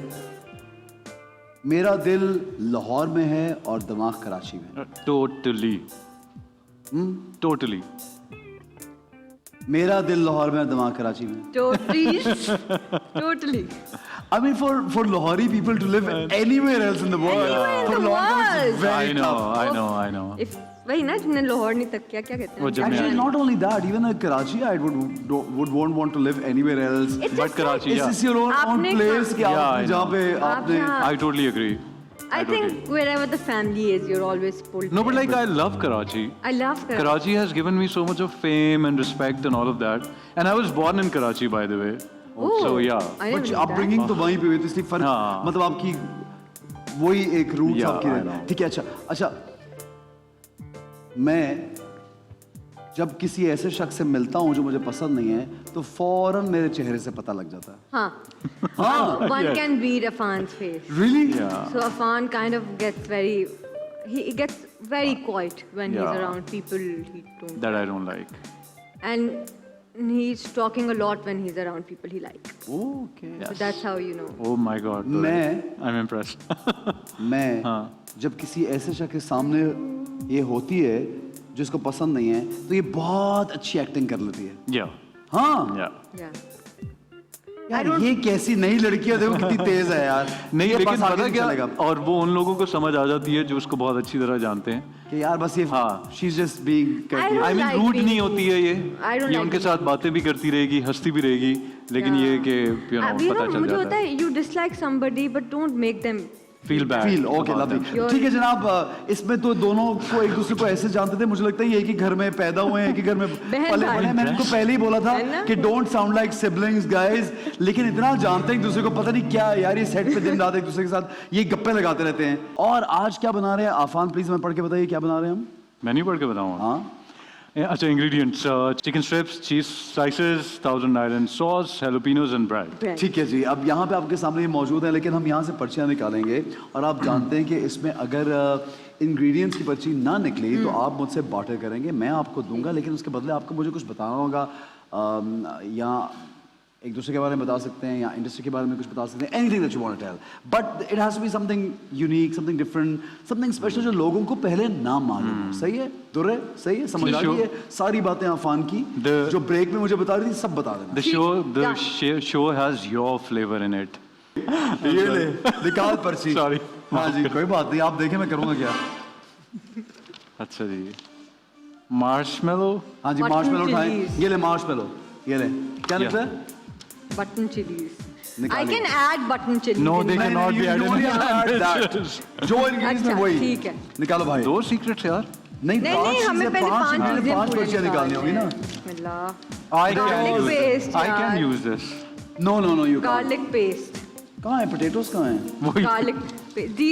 मेरा दिल लाहौर में है और दिमाग कराची में। Totally totally. मेरा दिल लाहौर में और दिमाग कराची में। Totally. I mean, for Lahori people to live anywhere else in the world, Anywhere in for the long term, it's world. very I know, tough. I know. If वही ना जिन्हें लाहौर नहीं तक किया, क्या कहते वो हैं? जब मैं Actually, not only that, even a Karachiite would won't want to live anywhere else. It's But just Karachi, Is yeah. this your own आपने place कि Yeah, आप I जहाँ know. पे आप आपने जहाँ- I totally agree. I think wherever the family is, you're always pulled. No, but there. like I love Karachi. I love Karachi. Karachi has given me so much of fame and respect and all of that. And I was born in Karachi, by the way. Oh, So yeah. I never But knew that. upbringing तो वहीं पे हुई, तो इसलिए फर्क हाँ। मतलब आपकी वही एक रूट्स Yeah, आपकी I रहे। know. ठीक है, अच्छा मैं जब किसी ऐसे शख्स से मिलता हूँ जो मुझे पसंद नहीं है तो फौरन मेरे चेहरे से पता लग जाता है। हाँ. हाँ, One Yeah. can read Afan's face. really? Yeah. So Afan kind of gets very, he gets very quiet when he's Yeah. around people he don't. That I don't like. And he's talking a lot when he's around people he likes. Okay. So that's how you know. Oh my God. Dore. I'm impressed. मैं हाँ. जब किसी ऐसे शख्स के सामने ये होती है जिसको पसंद नहीं है तो ये बहुत अच्छी एक्टिंग कर लेती है। Yeah. हाँ Yeah. Yeah. यार ये कैसी नई लड़की है, देखो कितनी तेज है यार। नहीं ये लेकिन बस आगे पता नहीं क्या, चलेगा। और वो उन लोगों को समझ आ जाती है जो उसको बहुत अच्छी तरह जानते हैं. कि यार बस ये हाँ. she's just being I don't I mean like rude being नहीं होती है ये. I don't ये like उनके being साथ बातें भी करती रहेगी, हंसती भी रहेगी, लेकिन ये कि you know, पता चल मुझे जाता होता है. है you dislike somebody but don't make them feel bad. Feel okay about them. Lovely ठीक है जनाब इसमें तो दोनों को एक दूसरे को ऐसे जानते थे मुझे लगता है ये एक ही घर में पैदा हुए हैं एक ही घर में बहन पले भाई। बड़े हैं। मैंने उनको पहले ही बोला था है ना? कि don't sound like siblings guys लेकिन इतना जानते हैं एक दूसरे को पता नहीं क्या यार ये सेट पे दिन रात एक दूसरे के साथ ये गप्पे लगाते रहते हैं। और आज क्या बना रहे हैं आफान प्लीज हमें पढ़ के बताइए क्या बना रहे हैं हम। मेन्यू पढ़ के बताऊँ? हाँ अच्छा, ingredients: chicken strips, cheese slices, Thousand Island sauce, jalapenos and bread. Bread. ठीक है जी अब यहाँ पे आपके सामने ये मौजूद है लेकिन हम यहाँ से पर्चियाँ निकालेंगे और आप जानते हैं कि इसमें अगर इंग्रेडिएंट्स की पर्ची ना निकली तो आप मुझसे बार्टर करेंगे मैं आपको दूंगा लेकिन उसके बदले आपको मुझे कुछ बताना होगा या एक दूसरे के बारे में बता सकते हैं या इंडस्ट्री के बारे में कुछ बता सकते हैं anything that you want to tell but it has to be something unique something different something special जो लोगों को पहले ना मालूम हो सही है दुर्रे सही है समझ आ Sure. रही है सारी बातें आफान की The- जो ब्रेक में मुझे बता रही थी सब बता देना The show has your flavor in it. ये ले निकाल पर्ची Sorry. हाँ जी कोई बात नहीं आप देखें मैं करूँगा क्या अच्छा जी, marshmallow. हाँ जी Mutton मार्शमेलो उठाएं chilies. ये ले मार्शमेलो ये ले क्या Yeah. निकला है Button chilies. I निकालिए। can add button chilies. No, in they my- cannot be added. only add that. जो इंग्रेडिएंट्स में अच्छा, वही ठीक है। निकालो भाई दो secrets यार. नहीं नहीं पांच नहीं हमें चीजें, पहले पांच चीजें, चीजें पांच पूरे पर्चियां निकालनी होगी ना बिस्मिल्लाह। I Garlic can. paste, I can यार। use this. No no no you Garlic paste. कहाँ है पोटैटोस कहाँ है वही. Garlic paste. The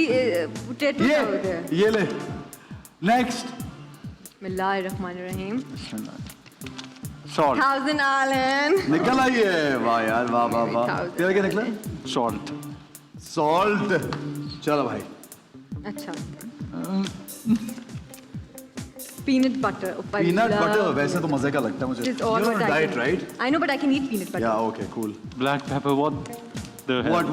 potatoes are over there. ये ले next Bismillahirrahmanirrahim. Salt. Thousand Island. निकल आई है वाह यार वाह वाह वाह Thousand तेरा क्या निकला Salt. सॉल्ट चलो भाई अच्छा. Peanut butter. Oh, I peanut love butter वैसे तो मजे का लगता है मुझे This is all You're what on I diet can. right I know, but I can eat peanut butter. yeah okay cool Black pepper. What the hell?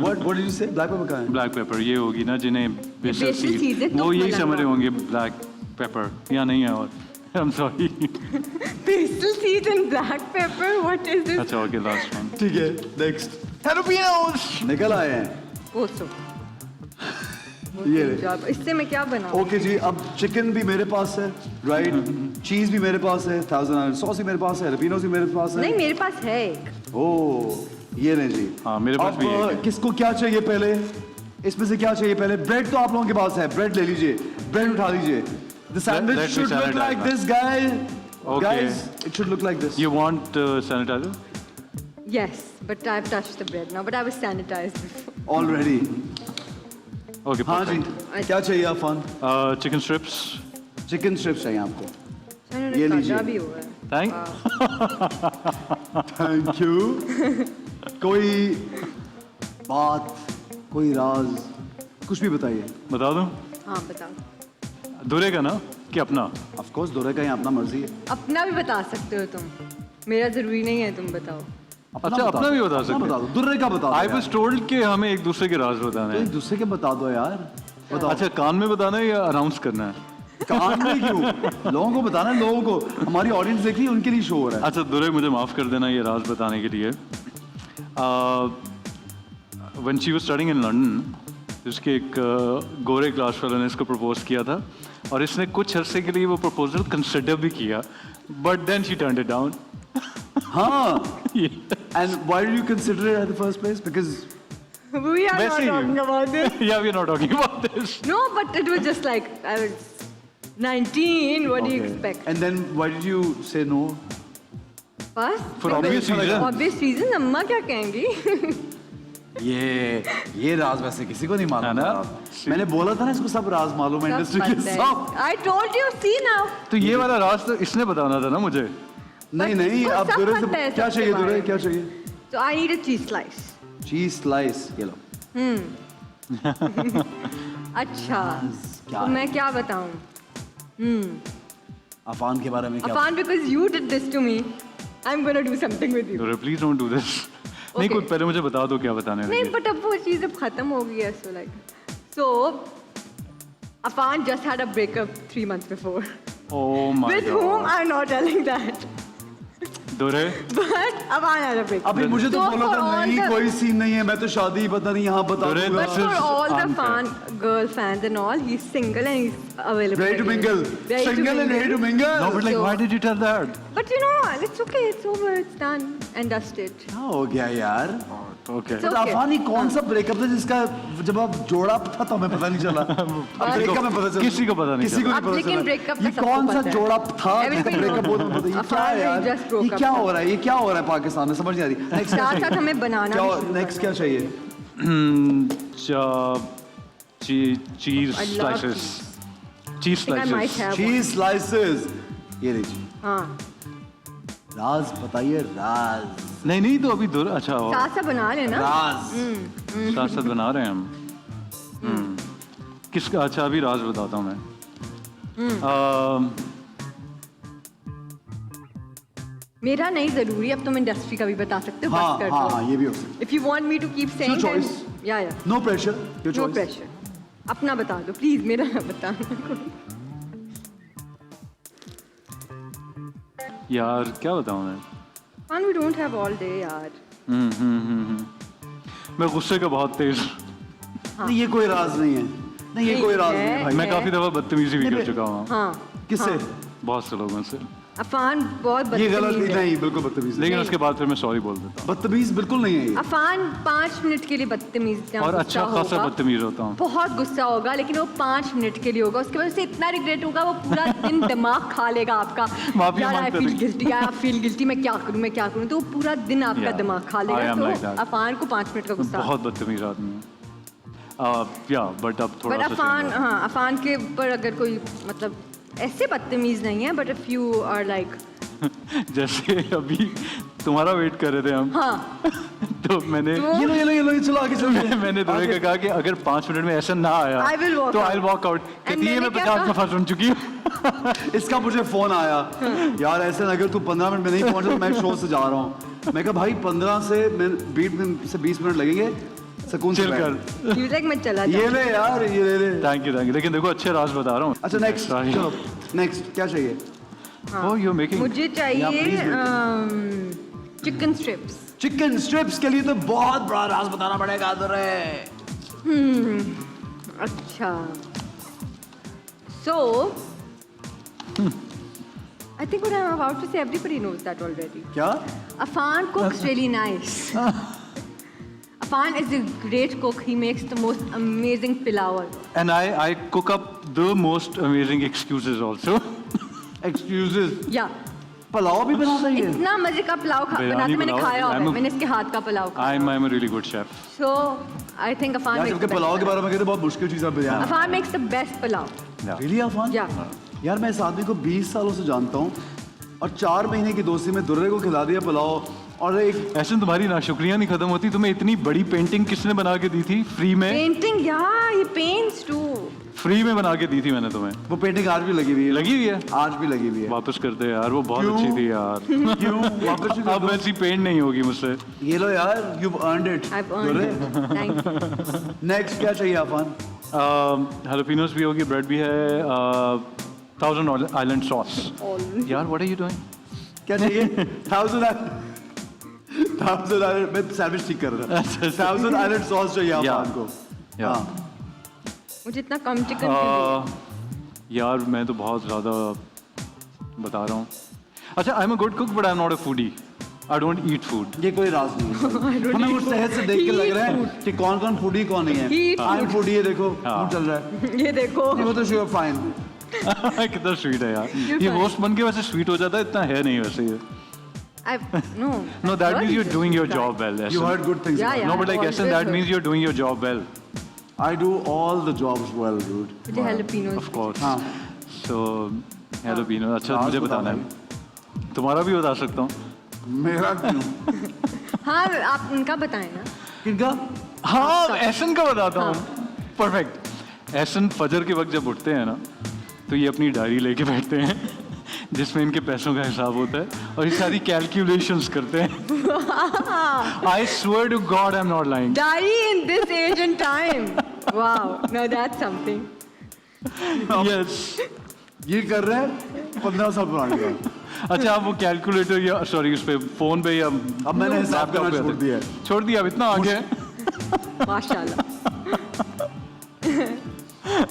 what did you say black pepper कहाँ है Black pepper. ये होगी ना जिन्हें basil basil seed. seeds है, वो तो यही मलंगा। समझ रहे होंगे black pepper. या नहीं है और. I'm sorry. Basil seeds and black pepper. What is this? अच्छा okay, last one. ठीक है नेक्स्ट Jalapenos. निकल आए हैं Also. ये job. इससे मैं क्या बनाऊँ? ओके जी अब चिकन भी मेरे पास है राइट चीज भी मेरे पास है थाउजेंड आइलैंड सॉस भी मेरे पास है जैलपेनोस भी मेरे पास है नहीं मेरे पास है एक. ओ ये नहीं जी हाँ, मेरे पास अब भी एक है। किसको क्या चाहिए पहले इसमें से क्या चाहिए पहले ब्रेड तो आप लोगों के पास है ब्रेड ले लीजिए ब्रेड उठा लीजिए the sandwich let me should look sanitize like that. This guys Okay. Guys it should look like this You want sanitizer? Yes, but I've touched the bread now. But I was sanitized before. Already Okay. हाँ जी perfect. क्या चाहिए Afan Chicken strips. Chicken strips चाहिए आपको इन्होंने ये काटा लीजिए। भी हुआ है. Thank. थैंक यू कोई बात कोई राज कुछ भी बताइए बता दूं? हाँ बताओ. दूरे का ना कि अपना? ऑफ कोर्स दोरे का ही अपना मर्जी है अपना भी बता सकते हो तुम. मेरा जरूरी नहीं है तुम बताओ. अच्छा, अपना भी बता सकते बता दो दुर्रे का बता दो I यार। was told कि हमें एक दूसरे के राज बताने तो हैं. एक दूसरे के बता दो यार बताओ अच्छा, कान में बताना है या अनाउंस करना है? कान में क्यों लोगों को बताना है लोगों को हमारी ऑडियंस देख रही है उनके लिए शो हो रहा है अच्छा दूरे, मुझे माफ़ कर देना ये राज बताने के लिए. When she was studying in London, उसके एक गोरे क्लास वाले ने इसको प्रपोज किया था और इसने कुछ अरसे के लिए वो प्रपोजल कंसिडर भी किया, but then she turned it down. हाँ and why did you consider it at the first place because We are not वैसे ही. talking about this. Yeah, we are not talking about this. No, but it was just like I was 19. What do you expect? And then why did you say no First, For obvious reason. obvious reasons. अम्मा क्या कहेंगी? ये राज वैसे किसी को नहीं मालूम है ना? था। मैंने बोला था ना इसको सब राज मालूम है सब इंडस्ट्री के पता है. सब I told you. See now. तो ये वाला राज तो इसने बताना था ना मुझे. नहीं नहीं इसको अब सब दुरे पता है से क्या सबके चाहिए बारे दुरे में. क्या चाहिए So I need a cheese slice. Cheese slice ये लो अच्छा. क्या तो है? मैं क्या बताऊं? अफान के बारे में क्या Afan, because you did this to me, I'm gonna do something with you. दूरे, प्लीज डोंट डू दिस. नहीं, Okay. कुछ पहले मुझे बता दो क्या बताने नहीं, लगे. but अब वो चीज़ अब खत्म हो गई है. So Afan just had a breakup 3 months before. Oh my With whom God. I'm not telling that. दूरे, But Afan had a breakup. अभी मुझे तो So बोला for था all नहीं the- कोई सीन नहीं है मैं तो शादी पता नहीं यहाँ बता Dude, दूंगा But This for is all the unfair. girl fans and all, he's single and he's available. ready to mingle Ready to single and ready to mingle. mingle no, but like, So- why did you tell that? But you know, it's okay. It's over. It's done and dusted. क्या हो गया यार okay It's but okay. Affan, ये कौन सा breakup था जिसका जब आप जोड़ा था तो हमें पता नहीं चला? ब्रेकअप में पता चला, किसी को पता नहीं किसी को अब नहीं लेकिन पता breakup चला। का ये सबको कौन सा पता है। जोड़ा था? Everybody breakup knows. बोलते ये क्या अफान है यार? just broke ये up क्या था। हो रहा है? ये क्या हो रहा है पाकिस्तान में? समझ नहीं आ रही। नेक्स्ट साथ साथ हमें बनाना भी शुरू नेक्स्ट करना क्या चाहिए? चीज I love स्लाइसेस चीज I think I might slices have चीज स्लाइसेस। ये लीजिए। हाँ, राज बताइए, राज। नहीं नहीं तो अभी दूर अच्छा हो साथ साथ बना लेना। राज। साथ साथ बना रहे हैं हम किसका अच्छा अभी राज बताता हूँ मैं मेरा नहीं जरूरी, अब तुम इंडस्ट्री का भी बता सकते हो, हाँ बस कर हाँ दो। हाँ, ये भी हो सकता If you want me to keep saying, then choice. yeah. है। No pressure, your No choice. pressure. अपना बता दो प्लीज, मेरा ना बताना। यार क्या बताऊँ मैं And we don't have all day यार। मैं गुस्से का बहुत तेज नहीं, ये कोई राज नहीं है। नहीं, ये नहीं कोई राज है। नहीं है भाई। मैं काफी दफा बदतमीजी भी नहीं, कर मैं- चुका हूँ हाँ, किससे? बहुत से लोगों से अफान बहुत ये गलत बदतमीज है। नहीं, बिल्कुल बदतमीज लेकिन नहीं। उसके बाद फिर मैं सॉरी बोल देता हूँ बदतमीज बिल्कुल नहीं है ये। अफान 5 मिनट के लिए बदतमीज और अच्छा खासा बदतमीज होता हूँ बहुत गुस्सा होगा, लेकिन वो 5 मिनट के लिए होगा, उसके बाद उसे इतना रिग्रेट होगा, वो पूरा दिन दिमाग खा लेगा आपका। माफी यार आई मांगते फील रहिए। गिल्टी, आई फील गिल्टी, मैं क्या करूं, मैं क्या करूं, तो वो पूरा दिन आपका Yeah, दिमाग खा I लेगा। am like तो that. अफान को 5 मिनट का गुस्सा। बहुत बदतमीज आदमी हूँ या बट अब थोड़ा बट सा अफान, change हुआ। हाँ, अफान के ऊपर अगर कोई मतलब ऐसे बदतमीज नहीं है, but if you are like जैसे अभी तुम्हारा वेट कर रहे थे हम हाँ तो मैंने तो- ये लो, ये चलो आगे चलो। मैंने तुम्हें आगे। कहा कि अगर 5 मिनट में ऐसा ना आया I will walk तो out. आई वॉक आउट कहती है मैंने मैं क्या 50 कहा? दफा सुन चुकी हूँ इसका मुझे फोन आया, यार ऐसे अगर तू 15 मिनट में नहीं पहुंचा तो मैं शो से जा रहा हूँ। मैं कहा भाई 15 से 20 मिनट लगेंगे, सुकून से चिल बैठ। कर He was like मैं चला ये जाऊँ। ले यार, ये ले। थैंक यू लेकिन देखो अच्छे राज बता रहा हूँ अच्छा नेक्स्ट, Sorry. चलो नेक्स्ट क्या चाहिए? Oh, you're making मुझे Yeah, चाहिए please chicken strips. Chicken strips के लिए तो बहुत बड़ा राज बताना पड़ेगा तुरे। अच्छा, so I think what I'm about to say, everybody knows that already. क्या? Afan cooks really nice. Afan is a great cook. He makes the most amazing pilau. and I cook up the most amazing excuses also excuses. Yeah. Pulao भी बनाता है ये? इतना मजे का पुलाव बिरयानी बनाते, मैंने पुलाव, खाया हुआ I'm है, a- मैंने इसके हाथ का पुलाव खाया। I'm a really good chef So I think Afan यार makes जबकि the पुलाव के best. बारे में कहते बहुत मुश्किल चीज़ है biryani. Afan makes the best pulao. yeah. Really Afan? Yeah. यार मैं इस आदमी को 20 सालों से जानता हूँ और 4 महीने की दोस्ती में दुर्रे को खिला दिया पुलाव और एक ऐसे तुम्हारी नाशुक्रियाँ नहीं खत्म होती तुम्हें इतनी बड़ी पेंटिंग किसने बना के दी थी फ्री में Painting, yeah, he paints too. Free में बना के दी थी मैंने तुम्हें वो पेंटिंग आज भी लगी हुई है। लगी हुई है आज भी लगी हुई है। वापस कर दे यार वो बहुत क्यों? अच्छी थी यार क्यों वापस ही कर अब दो? वैसी पेंट नहीं होगी मुझसे ये लो यार, you've earned it। I've earned it. Thank you. Next क्या चाहिए अफान? जलापेनोस भी होगी ब्रेड भी है 1000 आइलैंड सॉस यार व्हाट आर यू डूइंग क्या चाहिए? 1000 आइलैंड, मैं सैंडविच ठीक कर रहा था। 1000 आइलैंड सॉस चाहिए अफान को। Yeah. हाँ। मुझे इतना कम चिकन क्यों यार मैं तो बहुत ज़्यादा बता रहा हूँ अच्छा I am a good cook but I am not a foodie I don't eat food ये कोई राज नहीं है। हमें उस सेहत से देख के लग रहा है कि कौन कौन फूडी कौन नहीं He है। eats आई एम फूडी है, देखो हाँ। खूब चल रहा है। दिए? ये देखो, नहीं, वो तो श्योर फाइन। कितना स्वीट है यार You're ये fine. होस्ट बन के वैसे स्वीट हो जाता है इतना है नहीं वैसे ये no. No, that means you're doing your Right. job well. You Essen. heard good things. Yeah, about yeah. No, but like Always Essen, that heard. means you're doing your job well. me. I do all the jobs well, dude. मुझे jalapenos Of course. हाँ। So, jalapeno. अच्छा राज मुझे बता बताना है तुम्हारा भी बता सकता हूँ मेरा क्यों? हाँ, आप उनका बताएं ना। किनका? हाँ एसन का बताता हूँ परफेक्ट एसन फजर के वक्त जब उठते हैं ना तो ये अपनी डायरी लेके बैठते हैं जिसमें इनके पैसों का हिसाब होता है और ये सारी कैलकुलेशंस करते हैं I swear to God I am not lying Diary in this age and time. Wow, no, that's something. Yes ये कर रहे हैं 15 साल पुरानी बात। अच्छा आप वो कैलकुलेटर या सॉरी उस पे फोन पे या अब मैंने हिसाब laptop करना पे छोड़ आते- दिया है। छोड़ दिया अब इतना आगे है माशाल्लाह।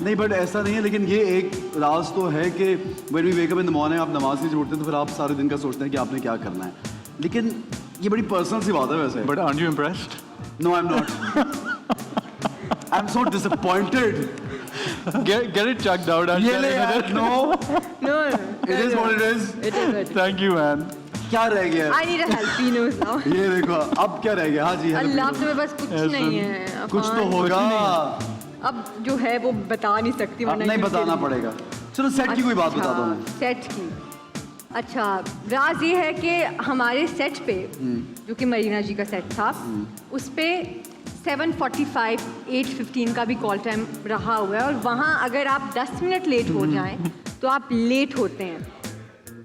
नहीं बट ऐसा नहीं है, लेकिन ये एक राज तो है कि when we wake up in the morning, आप नमाज के लिए उठते हैं तो फिर आप सारे दिन का सोचते हैं कि आपने क्या करना है, लेकिन ये बड़ी पर्सनल सी बात है वैसे। But are you impressed No, I'm not. I'm so disappointed. Get it checked out and ये tell ले me यार, that. no. No, It is what it is. It is. Thank you, man. क्या रह गया? I need a jalapenos now. ये देखो, अब क्या रह गया? हाँ जी, अल्लाह jalapenos. तुम्हें बस कुछ नहीं है. कुछ तो अफान, होगा. अब जो है वो बता नहीं सकती. अब वरना नहीं you बताना kill me. पड़ेगा. चलो सेट की कोई बात बता दो मैं. सेट की. अच्छा, राज ये है कि हमारे सेट पे जो कि मरीना जी का सेट था, उस पे 7:45, 8:15 का भी कॉल टाइम रहा हुआ है और वहाँ अगर आप 10 मिनट लेट हो जाएं तो आप लेट होते हैं.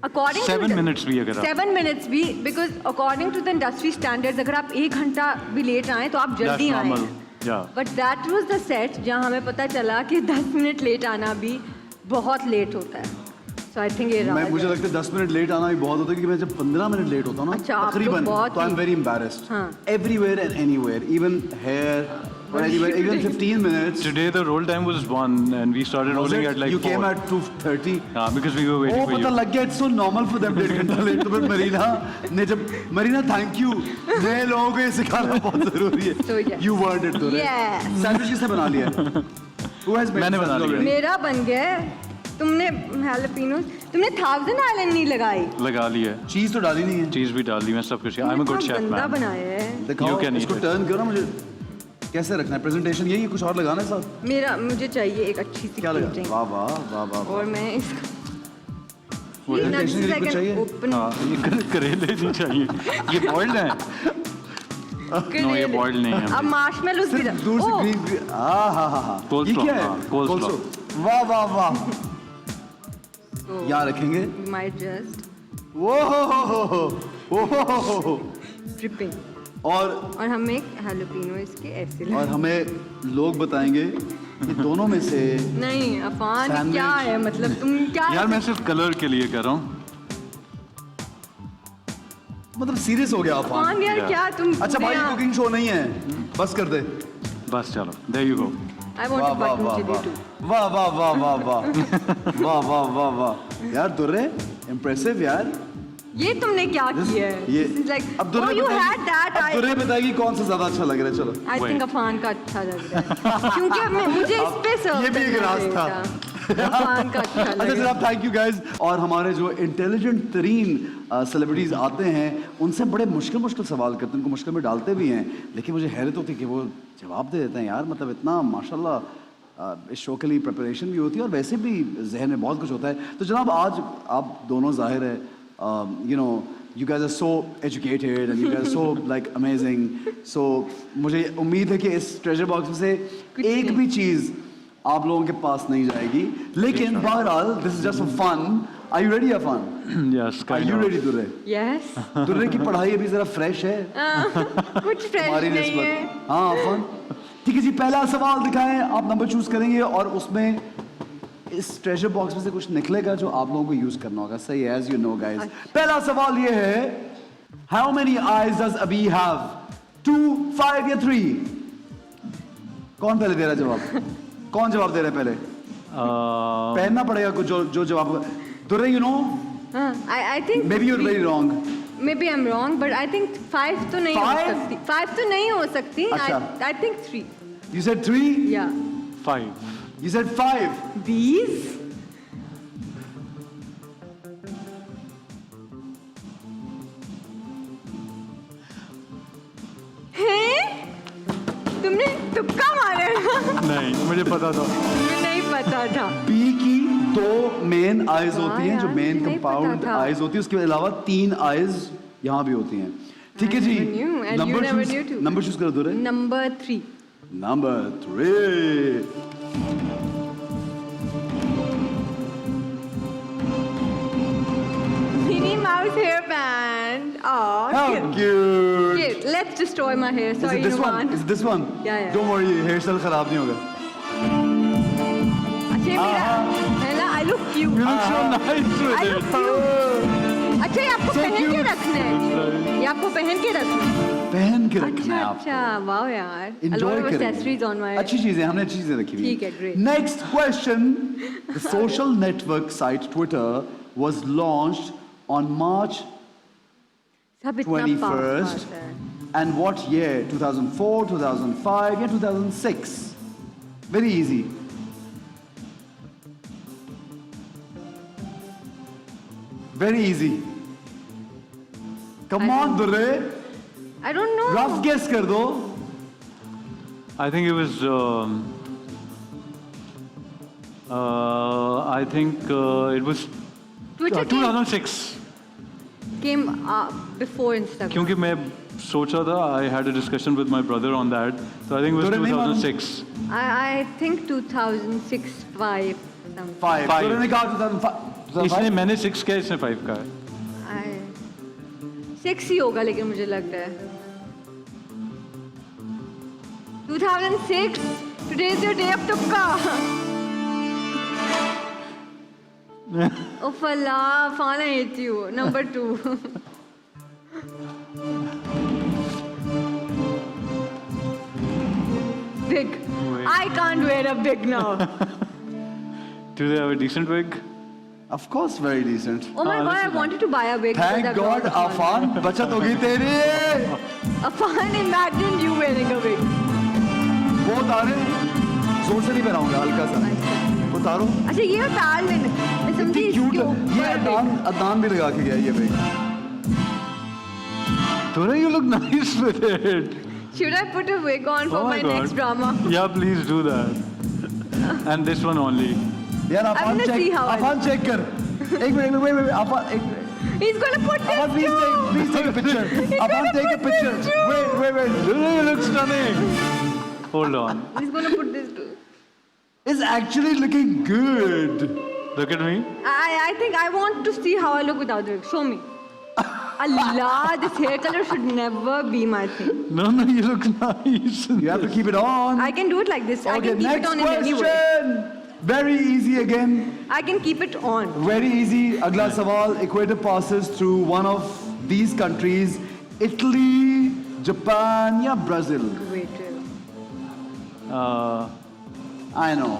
अकॉर्डिंग 7 minutes भी अगर आप 7 मिनट्स भी, because according to the industry standards अगर आप 1 घंटा भी लेट आए तो आप जल्दी That's आए. normal. Yeah. But that was the set जहाँ हमें पता चला कि 10 मिनट लेट आना भी बहुत लेट होता है. सो आई थिंक ये मैं राज मुझे है. लगता है 10 मिनट लेट आना भी बहुत होता है क्योंकि मैं जब 15 मिनट लेट होता हूँ ना अच्छा, आप तो तकरीबन बहुत तो I am he- very embarrassed हाँ. Everywhere and anywhere even here और anywhere even 15 minutes Today the roll time was 1 and we started rolling at like you 4. came at 2:30 Because we were waiting oh for पता you. लग गया it's so normal for them 1.5 घंटा late तो फिर मरीना ने जब Marina thank you नए लोगों को ये सिखाना बहुत जरूरी So, है yes. यू वर्ड इट तो Yes. सैंडविच किसने बना लिया Who has made मैंने बना sandwich लिया। already? मेरा बन गया है. तुमने हैलोपिनोस, तुमने 1000 आइलैंड नहीं लगाई. लगा लिया. चीज तो डाली नहीं है चीज भी डाल दी मैं सब कुछ. I'm a good तुमने chef, गंदा man. बनाया है. दिखाओ You can eat इसको it. टर्न करो ना मुझे कैसे रखना है प्रेजेंटेशन यही है कुछ और लगाना है साथ मेरा मुझे चाहिए एक अच्छी सी क्या लगा पेंटिंग वाह वाह वाह वाह और मैं इसका Presentation के लिए कुछ चाहिए? ओपन हाँ, ये करेले नहीं चाहिए. ये बॉइल्ड है. No, ये boiled नहीं है. अब मार्शमेलोस भी सिर्फ दूर से ओह, ग्रीन हाँ ये Coleslaw, क्या है हाँ, coleslaw. Coleslaw. वाह वाह वाह so यहाँ रखेंगे we might just वो हो dripping. और हम एक हैलोपिनो इसके ऐसे और हमें लोग बताएंगे कि दोनों में से नहीं अफान Sandwich. क्या है मतलब तुम क्या यार मैं सिर्फ कलर के लिए कर रहा हूँ. मतलब सीरियस हो गया आप अफान यार Yeah. क्या तुम अच्छा भाई कुकिंग शो नहीं है बस कर दे बस चलो. There you go. I want वाह टू वाह बटन वाह चिली वाह टू. वाह वाह वाह वाह वाह वाह वाह वाह वाह यार दुर्रे इम्प्रेसिव यार ये तुमने क्या किया है? ये This is like, अब दुर्रे oh you बताएगी- had that. अब दुर्रे बताएगी कौन सा ज्यादा अच्छा लग रहा है चलो I think Wait. अफान का अच्छा लग रहा है क्योंकि अब मुझे इस पे सर्व ये भी एक राज था। अफान का अच्छा अच्छा लग रहा जनाब थैंक यू गाइज और हमारे जो इंटेलिजेंट तरीन सेलिब्रिटीज आते हैं उनसे बड़े मुश्किल मुश्किल सवाल करते हैं उनको मुश्किल में डालते भी हैं लेकिन मुझे हैरत होती है कि वो जवाब दे देते हैं यार मतलब इतना माशाल्लाह इस शो के लिए प्रिपरेशन भी होती है और वैसे भी जहन में बहुत कुछ होता है तो जनाब आज आप दोनों जाहिर है you know you guys are so educated and you guys are so like amazing so मुझे उम्मीद है कि इस ट्रेजर बॉक्स में से एक भी चीज आप लोगों के पास नहीं जाएगी लेकिन बहरहाल this is just for fun are you ready Afan Yes, are kind you of. Ready Durre Yes. Durre की पढ़ाई अभी जरा फ्रेश है कुछ फ्रेश हमारी नहीं है. निस्बत हाँ अफान ठीक है जी पहला सवाल दिखाएं आप नंबर चूज करेंगे और उसमें इस ट्रेजर बॉक्स में से कुछ निकलेगा जो आप लोगों को यूज करना होगा सही एज यू नो गाइस पहला सवाल ये है how many eyes does Abi have 2 5 या 3 कौन पहले दे रहा है जवाब कौन जवाब दे रहा है पहले पहनना पड़ेगा कुछ जो जवाब Durre you know I think maybe you are very wrong maybe I'm wrong but I think 5 तो नहीं हो Five? सकती 5 तो नहीं हो सकती अच्छा. I think 3 you said 3 yeah 5. You said 5 these हैं तुमने तुक्का मारा ना नहीं मुझे पता था. मुझे नहीं पता था बी की 2 मेन आईज हाँ होती हैं जो यार, मेन मुझे नहीं कंपाउंड पता था। आईज होती है उसके अलावा 3 आईज यहाँ भी होती हैं ठीक है I जी never knew, and you never knew too. Number choose करो Durre number 3 number 3 Minnie Mouse hairband. Oh, How cute. cute. Let's destroy my hair. Is Sorry, it this one? Numan. Is it this one? Yeah. Don't worry, hair style खराब नहीं होगा. अच्छा ये मेरा है ना I look cute. You look so nice with I it. look cute. अच्छा ये आपको So पहन के cute. रखना है. ये आपको पहन के रखना है. पहन के रखना है अच्छा आपको. अच्छा वाओ यार. A Enjoy lot of करेंगे. accessories on my. अच्छी चीजें हमने अच्छी चीजें रखी हुई. ठीक है, great. Next question. The social network site Twitter was launched on March सब इतना 21st. fast है. And what year? 2004, 2005, या 2006? Very easy. Very easy. Come on, Durre. I don't know. Rough guess कर दो. I think it was. I think it was Twitter 2006. came before Instagram. क्योंकि मैं सोचा था, I had a discussion with my brother on that. So I think it was Durre नहीं मालूम? 2006. I think 2006, 5 something. Five. Five. Durre ने कहा 2005. इसने मैंने 6 किया, इसने 5 का है. 6 ही होगा लेकिन मुझे लगता है 2006. Today is your day of tukka. Oh Fala, I hate you. Number 2. Wig. I can't wear a wig now. Do they have a decent wig? Of course, very decent. Oh my god, I wanted to buy a wig. Thank but I've God, lost one. Afan, बचत होगी तेरी. Afan, imagine you wearing a wig. वो उतारे. जोर से नहीं पहनाऊंगा, हल्का सा. उतारो. अच्छा ये उतार लेना. मैं समझी क्यूट. इसके ये ऊपर wig. अदनान भी लगा के गया ये भाई. Dora, you look nice with it. Should I put a wig on for Oh my my next God. drama? Yeah, please do that. And this one only. यार I'm Afan gonna see how I Afan check कर. एक minute, wait, Affan एक. He's gonna put this Afan, too. please take a picture. Afan, gonna take a put this picture. too. Wait. Dora, you look stunning. Hold on. He's gonna put this too. It's actually looking good. Look at me. I think I want to see how I look without the wig. Show me. Allah, this hair color should never be my thing. No, you look nice. You have to keep it on. I can do it like this. I Okay, can keep next it on in any way. question. Very easy again. I can keep it on. Very easy. अगला सवाल. Equator passes through one of these countries. Italy, Japan या Brazil. Wait. I know.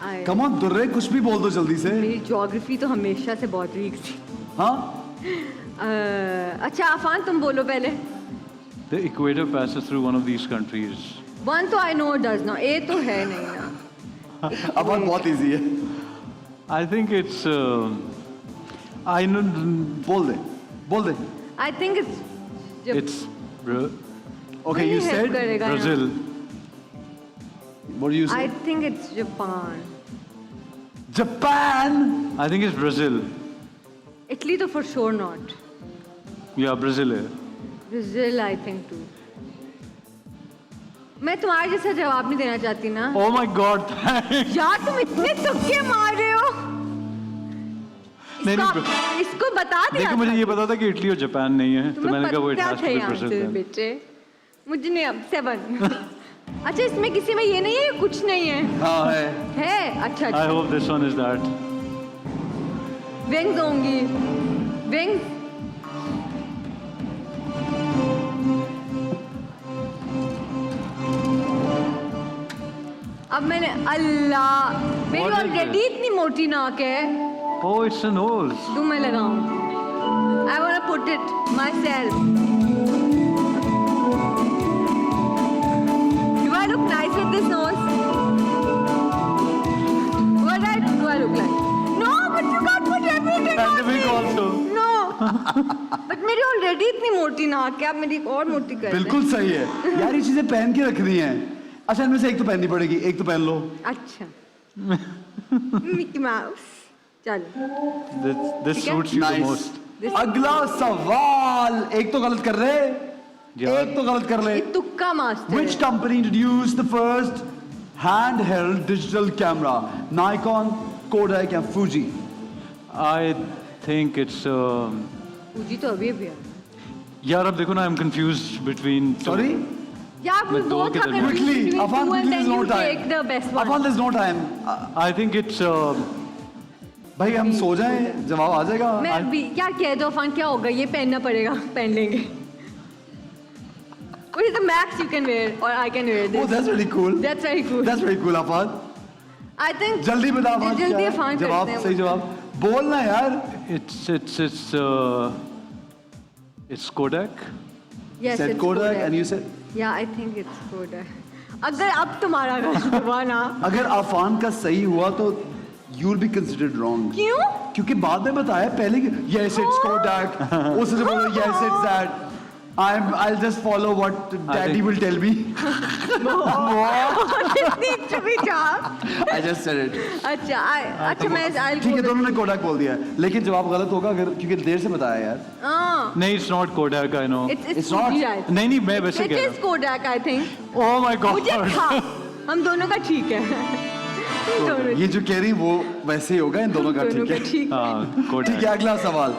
I, Come on, दुर्रे कुछ भी बोल दो जल्दी से. मेरी ज्योग्राफी तो हमेशा से बहुत वीक थी. हाँ? अच्छा अफान तुम बोलो पहले. The equator passes through one of these countries. One तो I know it does now. A तो है नहीं ना. अफान बहुत easy है. I think it's. I know. बोल दे. I think it's. It's Okay, you Help said करेगा यहाँ. Brazil. what do you I say? think it's Japan. Japan. I think it's Brazil. Italy तो for sure not. Yeah, Brazil है. Brazil I think too. मैं तुम्हारे जैसा जवाब नहीं देना चाहती ना. Oh my God! Thanks. यार तुम इतने तुक्के मार रहे हो. इसको बता दिया. देखो मुझे ये पता था कि इटली और जापान नहीं है, तो तुम्हें मैंने कहा वो पता इट थे यहाँ से ब्राजील. बेटे. मुझे नहीं अब 7. अच्छा इसमें किसी में ये नहीं है कुछ नहीं है. हाँ है. है अच्छा I अच्छा. hope this one is that. Wings होंगी. विंग्स. अब मैंने अल्लाह मेरी What is ऑलरेडी इतनी मोटी नाक है. Oh, it's a nose. तू मैं लगाऊं. I wanna put it myself. Do I look nice with this nose? What do I look like? No, but you can't put everything on And the wig me. also. No. But मेरी already इतनी मोटी नाक है, आप मेरी और मोटी कर दें. बिल्कुल सही है. यार ये चीजें पहन के रखनी है. अच्छा इनमें से एक तो पहननी पड़ेगी. एक तो पहन लो. अच्छा. Mickey mouse. चलो. This ठीक है? suits you the Nice. most. अगला सवाल. एक तो गलत कर रहे. Yeah. एक तो गलत कर ले. ये तुक्का मास्टर Which है. company introduced the first handheld digital camera? Nikon, Kodak and Fuji. I think it's. पूजी तो अभी भी है. यार अब देखो ना, I'm confused between. Sorry? यार मैं तुम दो दो के था दरमियान. Quickly. confused between Afan, two and quickly, there's then no you take the time. best one. Afan, there's no time. I think it's. भाई हम सो जाएं, जवाब आ जाएगा. मैं अभी क्या कह दो फन क्या होगा ये पहनना पड़ेगा पहन लेंगे. What is the max you can wear or I can wear Oh, this? that's really cool. That's very cool. That's very cool, Afan. I think जल्दी बता अफान. जल्दी क्या है? अफान जवाब करते हैं. सही जवाब. बोलना यार. It's. It's Kodak. Yes, Said it's Kodak and you said. Yeah, I think it's Kodak. अगर अब तुम्हारा गलत हुआ ना, अगर आफान का सही हुआ तो you will be considered wrong. क्यों? क्योंकि बाद में बताया पहले कि yes it's Kodak. उसने बोला yes it's that. I'll just follow what daddy will tell me. This needs to be tough. I just said it. अच्छा, अच्छा मैं I'll ठीक है go दोनों ने कोडाक बोल दिया है लेकिन जवाब गलत होगा अगर क्योंकि देर से बताया यार. with- नहीं, it's not Kodak. I know. It's not. Fuji, I think. नहीं, मैं वैसे It कह is रहा Kodak, I think. हूँ. Oh my God. मुझे था. हम दोनों का ठीक है. हम दोनों ये जो कह रही वो वैसे ही होगा इन दोनों का दोनों ठीक का है. ठीक. हाँ, ठीक Kodak. है अगला सवाल.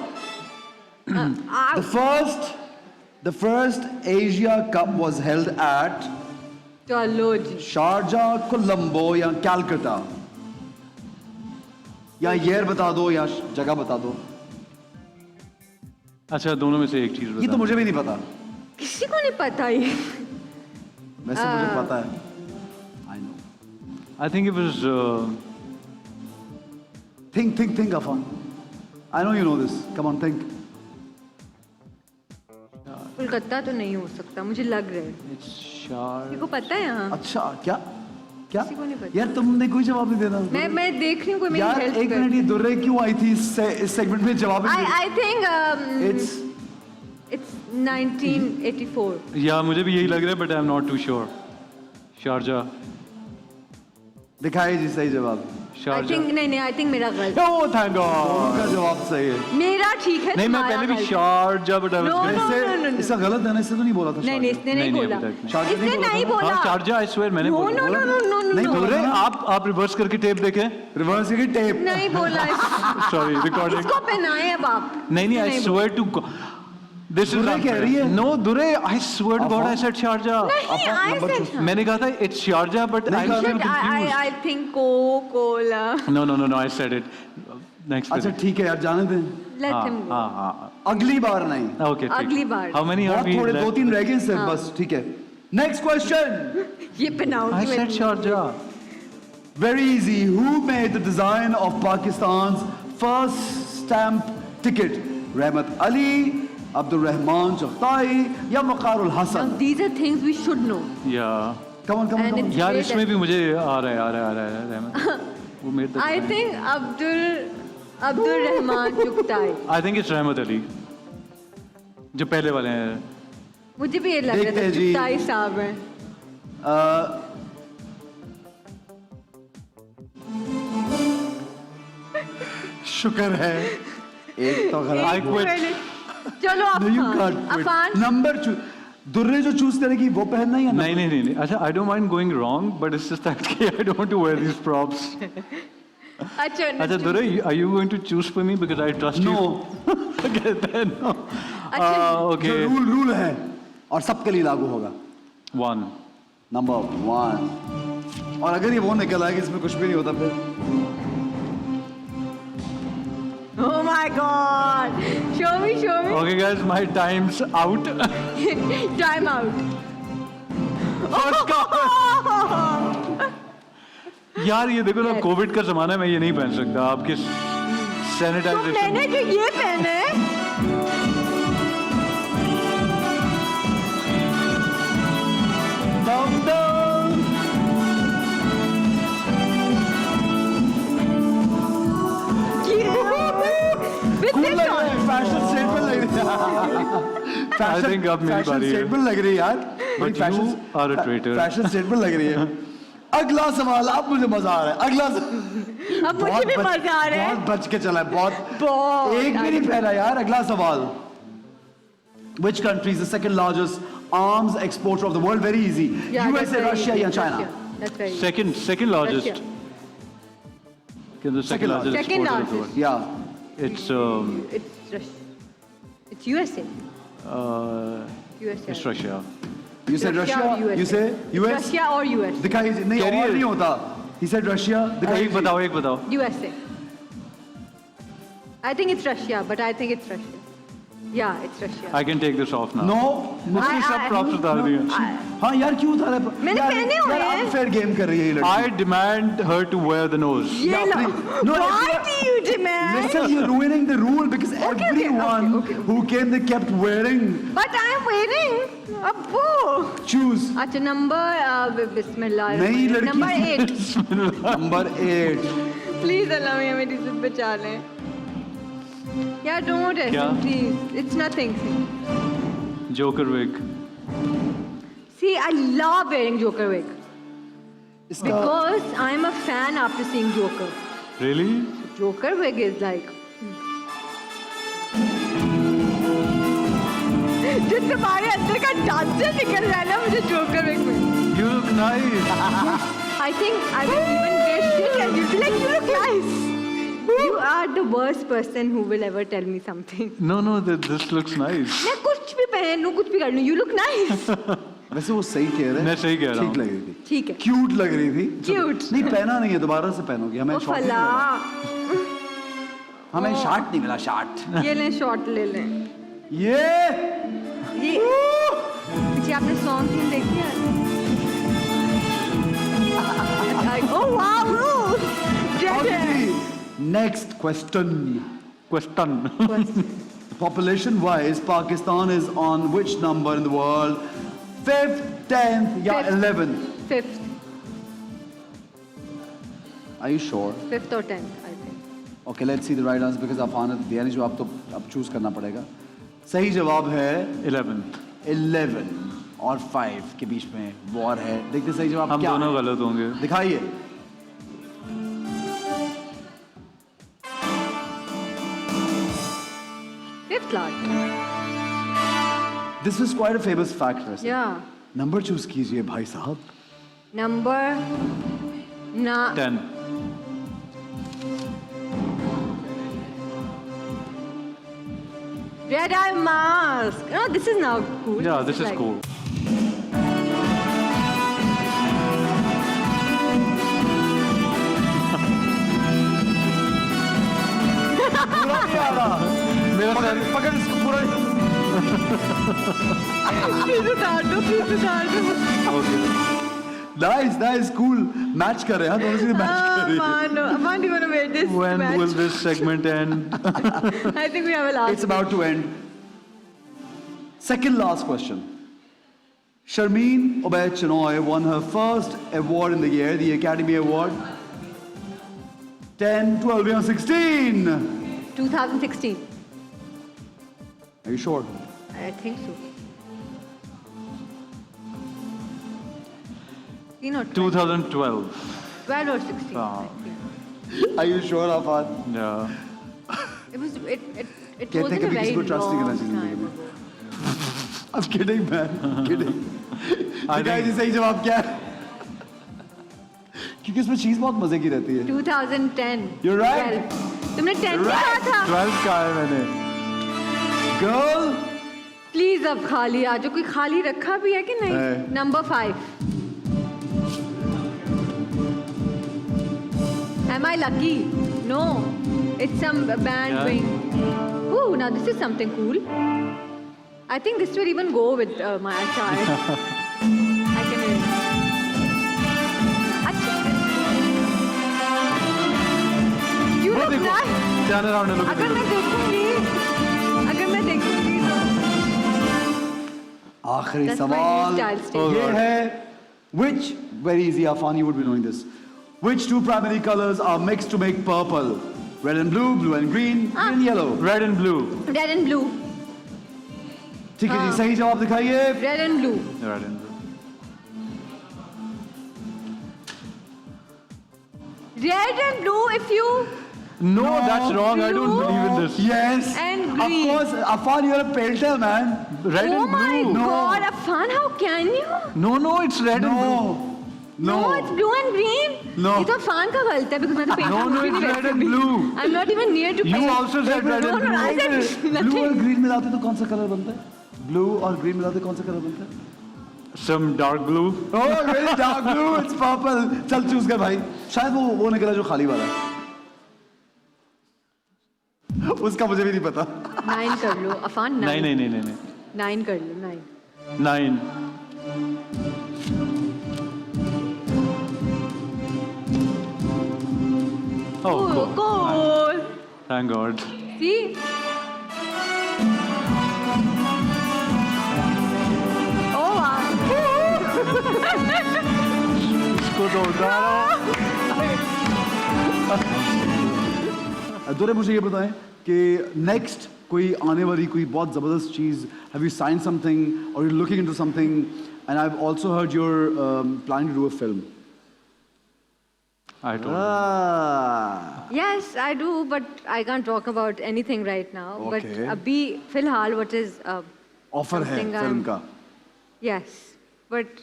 The first Asia Cup was held at चलो जी. शारजा, कोलंबो या कैलकाटा. या ईयर बता दो या जगह बता दो. अच्छा, दोनों में से एक चीज ये तो बता. मुझे भी नहीं पता. किसी को नहीं पता ये. वैसे मुझे पता है. I know. I think it was. Think, Afan. I know you know this. Come on, think. Kolkata तो नहीं हो सकता, मुझे लग रहा है. It's Shar. किसी को पता है यहाँ? अच्छा क्या क्या किसी को नहीं पता. यार तुमने कोई जवाब नहीं देना. मैं देख रही हूँ कोई मेरी यार हेल्प एक मिनट ये दुर्रे क्यों आई थी इस सेगमेंट में जवाब ही नहीं I think It's it's 1984. या मुझे भी यही लग रहा है, but I'm not too sure. Sharjah. दिखाई जी सही जवाब. I Sharjah. think नहीं I think मेरा गलत. Oh, thank God. उनका जवाब सही है. मेरा ठीक है. नहीं, मैं तुम्हारा पहले भी गलत. Sharjah, but I was No, going- no. इससे इसका गलत है ना. इससे तो नहीं बोला था. नहीं इसने नहीं नहीं, बोला. अभी तक नहीं. शारजा इसने नहीं बोला नहीं था? बोला. हाँ, शारजा, I swear मैंने No, बोला. no, no, no, no, no, नहीं no. बोला. दुर्रे, आप रिवर्स करके टेप देखें. रिवर्स की टेप. नहीं बोला. Sorry, recording. इसको पहनाए अब आप. नहीं, I swear to God. This is दुर्रे कह unfair. रही है. No, दुर्रे, I swear to God, I said Sharjah. नहीं, I said. मैंने कहा था it's शारजा, but नहीं I'm कहा. still confused. I think Coca-Cola. No, I said it. Next. अच्छा ठीक है यार जाने दें. Let हाँ, him go. हाँ. अगली बार नहीं. Okay, ठीक. अगली बार. How many are बहुत we थोड़े left? 2-3 रह गए सिर्फ बस. ठीक है. Next question. ये पहनाऊंगी I said Sharjah. Very easy. Who made the design of Pakistan's first stamp ticket? Rahmat Ali, Abdul Rahman Chagtai, या Waqarul Now, Hasan? these are things we should know. Yeah. Come on. And it's- यार Great. इसमें भी मुझे आ रहा है रहमत. वो मेरे तक. I think Abdul Rahman Chugtai. I think it's रहमत अली. जो पहले वाले हैं. मुझे भी ये लग रहा देखते था हैं जी. चुगताई साहब हैं. शुक्र है. एक तो गलत. I quit. चलो No, you Affan. can't quit. Affan. Number चू दुर्रे जो चूज करेगी वो पहनना या नहीं. अच्छा, I don't mind going wrong, but it's just that I don't want to wear these props. अच्छा अच्छा दुर्रे, are you going to choose for me because I trust no. you? Okay, then no. अच्छा. Okay. जो rule है और सबके लिए लागू होगा. 1. नंबर 1. और अगर ये वो निकल आए कि इसमें कुछ भी नहीं होता फिर Oh my God. Show me. Okay, guys, my time's out. Time out. First card. यार ये देखो ना, Yes. कोविड का जमाना है, मैं ये नहीं पहन सकता. आपके तो सैनिटाइजेशन. मैंने जो ये पहने with this on. Fashion statement लग रही है. I think अब मेरी बारी है. स्टेटमेंट लग रही है यार. But you are a traitor. Fashion statement लग रही है. अगला सवाल. अब मुझे मजा आ रहा है. अगला अब मुझे भी मजा आ रहा है. बहुत बच के चला है. बहुत बहुत. एक भी नहीं पहना यार. अगला सवाल. Which country is the second largest arms exporter of the world? Very easy. Yeah, that's USA, very Russia easy. या China? Russia. That's very easy. Second largest. Russia. The second largest Second exporter of the largest. world. Yeah. It's It's Russia. It's USA. USA. it's Russia. You said Russia. or USA. You say US. Russia or US. दिखाई नहीं Carry और it. नहीं होता. He said Russia. दिखाई एक बताओ. USA. I think it's Russia, but I think it's Russia. Yeah, it's Russia. I can take this off now. No. मुझसे सब props उतार दिए. हाँ यार क्यों उतारा? मैंने पहने हुए हैं. अनफेयर गेम कर रही है ये लड़की. I demand her to wear the nose. ये Yeah, low. please. No, Why if do you demand man. Listen, you're ruining the rule because Okay, everyone okay. who came, they kept wearing. But I am waiting. अब वो. Choose. अच्छा number बिस्मिल्लाह. नई लड़की. Number 8. Number 8. Please allow me मेरी इज्जत बचा लें. Yeah, don't क्या? please. It's nothing. Joker wig. See, I love wearing Joker wig इसका because I'm a fan after seeing Joker. Really? Joker wig is like. जिस तुम्हारे अंदर का डांसर निकल रहा है ना मुझे Joker wig में. You look nice. I think I will even wear shit and you'll be like, you look nice. You are the worst person who will ever tell me something. No, this looks nice. मैं कुछ भी पहन लूँ कुछ भी कर लूँ. You look nice. वैसे वो सही कह रहे हैं. मैं सही कह रहा हूँ. ठीक लग रही थी. ठीक है. क्यूट लग रही थी. Cute. नहीं पहना नहीं है, दोबारा से पहनोगी. हमें ओ शॉर्ट फला. हमें शार्ट नहीं मिला, शार्ट. ये लें शॉर्ट ले लें. ये जी आपने सॉन्ग सीन देखी है? Oh wow! Next question. Population-wise, Pakistan is on which number in the world? 5th, 10th, या 11th? 5th. Are you sure? 5th or 10th, I think. Okay, let's see the right answer because Affan ने दिया नहीं जवाब तो अब choose करना पड़ेगा. सही जवाब है 11th. 11 और 5 के बीच में वॉर है. देखते सही जवाब हम क्या दोनों है? गलत होंगे. दिखाइए. Fifth lot. This is quite a famous fact. वैसे. Yeah. नंबर चूज कीजिए भाई साहब. Number 10. Red Eye Mask. Oh, this is now cool. Yeah, this is like- cool. पूरा नहीं आ रहा. मेरा सर पकड़ इसको पूरा. Please उतार दो, please उतार दो. Nice, cool. मैच कर रहे हैं, दोनों से मैच कर रही है. Aman, do you want to wear this When match? will this segment end? I think we have a last. It's about to end. Second last question. Sharmeen Obaid Chinoy won her first award in the year, the Academy Award. 10, 12, or 16? 2016. Are you sure? I think so. 2012. 12 or 16. Ah. I think. Are you sure, Afan? Yeah. It was. It कहते wasn't a कभी किसी very को trust नहीं करना long चाहिए time जिंदगी में. ago. I'm kidding, man. Kidding. दिखाई जी सही जवाब क्या है? क्योंकि इसमें चीज बहुत मजे की रहती है. 2010. You're right. 12. तुमने 10 कहा था. 12 का है मैंने. Girl, प्लीज अब खाली आ जाओ. कोई खाली रखा भी है कि नहीं? है. Number 5. Am I lucky? No. It's some band Yeah. doing. Ooh, now this is something cool. I think this will even go with my attire. I can. अच्छा. You वो look देखो. nice. Turn around and look at अगर me. मैं देखूंगी तो आखिरी That's my सवाल new style statement. ये है. Which, very easy, Afan, you would be knowing this. Which two primary colors are mixed to make purple? Red and blue, blue and green, green and yellow. Red and blue. Red and blue. ठीक है जी, हाँ. सही जवाब दिखाइए. Red and blue. Red and blue. Red and blue if you No, No, that's wrong. I don't blue. believe in this. Yes. And Of green. course, Afan, you're a painter, man. Red oh and my blue. No. god, Afan, how can you? No, it's red and blue. No. No, it's blue and green. No. ये तो Afan का गलत है because मैं तो painter No, हूँ भी it's नहीं red वैसे and भी. blue. I'm not even near to You paint. also said red No, and no, I blue. said blue और nothing. ग्रीन मिलाते तो कौन सा कलर बनता है? ब्लू और ग्रीन मिलाते कौन सा कलर बनता है? Some dark blue. Oh, really dark blue. It's purple. चल चूज कर भाई. शायद वो निकला जो खाली वाला है. उसका मुझे भी नहीं पता. 9 कर लो, Afan 9. नहीं. 9 कर लो, 9. 9. Oh, Oh, cool. cool. Thank God. See? Oh, wow. इसको तो उतारो। दुरे मुझे ये बताएं कि नेक्स्ट कोई आने वाली कोई बहुत ज़बरदस्त चीज़, हैव यू साइन समथिंग और you looking into something, and I have also heard you are planning to do a film. I told him. Yes, I do, but I can't talk about anything right now. But Okay. abhi फिलहाल what is offer है something film का। yes, but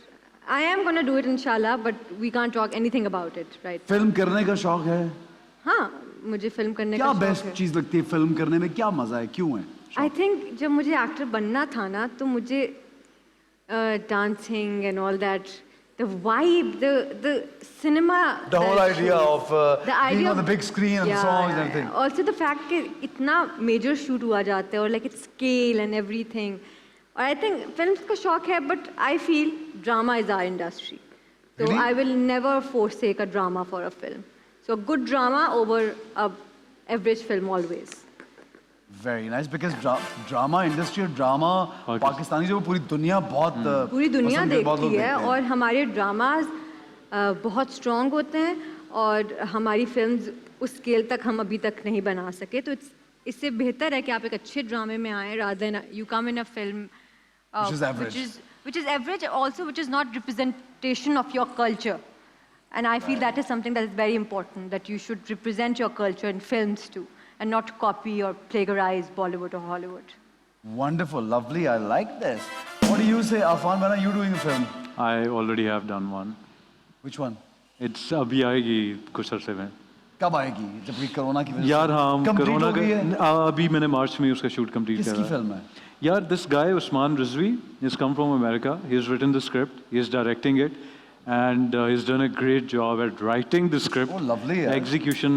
I am gonna do it inshallah, but we can't talk anything about it right now. Film करने का शौक है? हाँ, मुझे film करने क्या का शौक बेस्ट है। चीज़ लगती है फिल्म करने में, क्या मज़ा है, क्यों है? I think जब मुझे एक्टर बनना था ना, तो मुझे dancing and all that, the vibe, the cinema, The whole that idea shows. of The being idea on the big screen and the songs and everything. Also the fact कि इतना major shoot हुआ जाता है और like it's scale and everything. और I think films का शौक है, but I feel drama is our industry. So Really? I will never forsake a drama for a film. So good drama over a average film always. Very nice, because drama industry और drama Pakistani जो पूरी दुनिया बहुत पूरी दुनिया पसंद है, बहुत लोग देखती है देखते हैं। और हमारे ड्रामाज बहुत स्ट्रॉन्ग होते हैं और हमारी फिल्म्स उस स्केल तक हम अभी तक नहीं बना सके, तो इससे बेहतर है कि आप एक अच्छे ड्रामे में आए rather than you come in a film Which is average. which is average, also which is not representation of your culture, and I feel that is something that is very important, that you should represent your culture in films too and not copy or plagiarize Bollywood or Hollywood. Wonderful, lovely, I like this. What do you say, Afan? When are you doing a film? I already have done one. Which one? It's अभी आएगी कुछ अरसे में। कब आएगी? जब ये corona की वजह यार हाँ, Complete कोरोना हो गई है? अभी मैंने मार्च में उसका शूट कंप्लीट किसकी करा। फिल्म है? यार, this guy Usman Rizvi, he's come from America. He's written the script. He's directing it, and he's done a great job at writing the script. Oh, lovely, यार। Execution,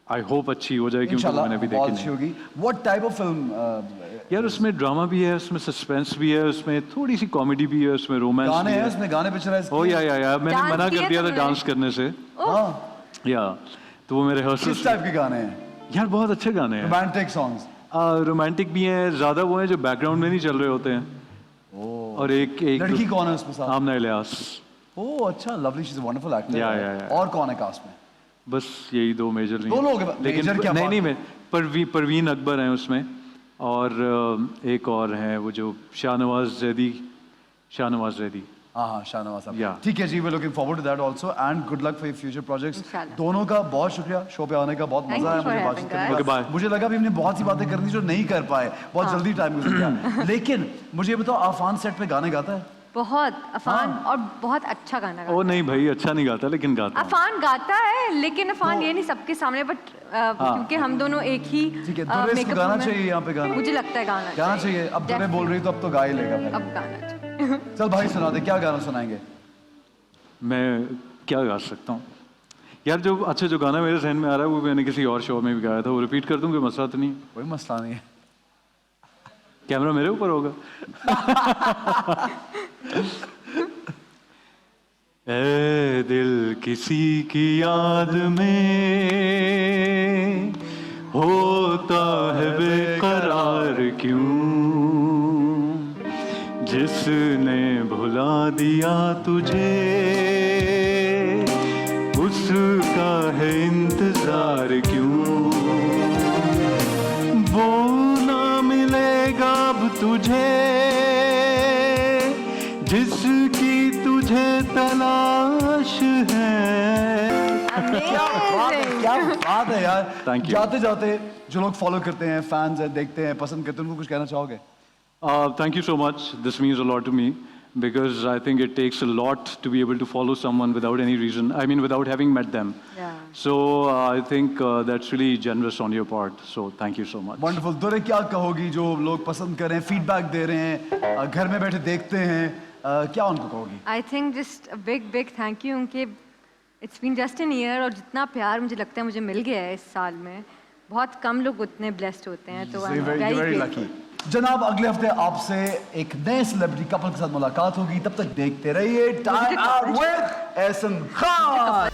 I hope अच्छी हो जाए, क्योंकि इंशाल्लाह मैंने अभी बहुत देखी अच्छी नहीं। होगी। What type of film? यार, उसमें ड्रामा भी है, उसमें सस्पेंस भी है, उसमें थोड़ी सी कॉमेडी भी है, उसमें रोमांस गाने भी हैं है। उसमें, गाने पिक्चराइज ओ या मैंने Dance मना किए कर दिया था तुमने? डांस करने से। हाँ, या तो वो मेरे किस हर्सल टाइप के गाने हैं? यार बहुत अच्छे गाने हैं। Romantic songs. रोमांटिक भी हैं, ज्यादा वो हैं जो बैकग्राउंड में नहीं चल रहे होते हैं। और एक लड़की कौन है उसमें साथ? आमना इलियास। ओह अच्छा, lovely, she is a wonderful actor. या। और कौन है कास्ट में? बस यही दो मेजर नहीं दो लोग हैं, लेकिन major क्या नहीं बात नहीं मैं परवीन अकबर हैं उसमें, और एक और हैं वो जो शाहनवाज जैदी। हाँ, शाहनवाज साहब। Yeah. ठीक है जी, we're looking forward to that also, and good luck for your future projects. इंशाल्लाह। दोनों का बहुत शुक्रिया, शो पे आने का बहुत Thank मजा you आया for मुझे having बातचीत us. करने Okay, का। bye. मुझे लगा भी हमने बहुत सी बातें करनी जो नहीं कर पाए, बहुत जल्दी टाइम गुजर गया। लेकिन मुझे ये बताओ, आफान सेट पे गाने गाता है? बहुत अफान और बहुत अच्छा गाना गाता ओ है। नहीं भाई, अच्छा नहीं गाता लेकिन गाता है। अफान गाता है, लेकिन अफान ये नहीं सबके सामने, बट क्योंकि हम दोनों एक ही ठीक है, दुरे इसको makeup गाना room में- चाहिए यहाँ पे गाना। मुझे लगता है गाना गाना चाहिए, अब दुरे बोल रही तो अब तो गा ही लेगा भाई। अब गाना चाहिए। चल भाई सुना दे, क्या गाना सुनाएंगे? मैं क्या गा सकता हूँ यार, जो गाना मेरे जहन में आ रहा है वो मैंने किसी और शो में भी गाया था, वो रिपीट कर दूँ, कोई मसला तो नहीं? कोई मसला नहीं है। कैमरा मेरे ऊपर होगा। ए दिल किसी की याद में होता है बेकरार क्यों, जिसने भुला दिया तुझे उसका है इंतजार क्यों, वो ना मिलेगा अब तुझे जिसकी तुझे तलाश है। क्या बात है यार। Thank you. जाते जाते जो लोग फॉलो करते हैं, फैंस हैं, देखते हैं, पसंद करते हैं, उनको कुछ कहना चाहोगे? Thank you so much. This means a lot to me because I think it takes a lot to be able to follow someone without any reason. I mean, without having met them. Yeah. So I think that's really generous on your part. So thank you so much. Wonderful. Durre क्या कहोगी जो लोग पसंद कर रहे हैं, feedback दे रहे हैं, घर में बैठे देखते हैं, क्या उनको कहोगी? I think just a big thank you, उनके it's been just an year और जितना प्यार मुझे लगता है मुझे मिल गया है इस साल में, बहुत कम लोग उतने blessed होते हैं, तो I'm very very grateful. lucky. जनाब, अगले हफ्ते आपसे एक नए सेलिब्रिटी कपल के साथ मुलाकात होगी, तब तक देखते रहिए time out with Ehsan Khan.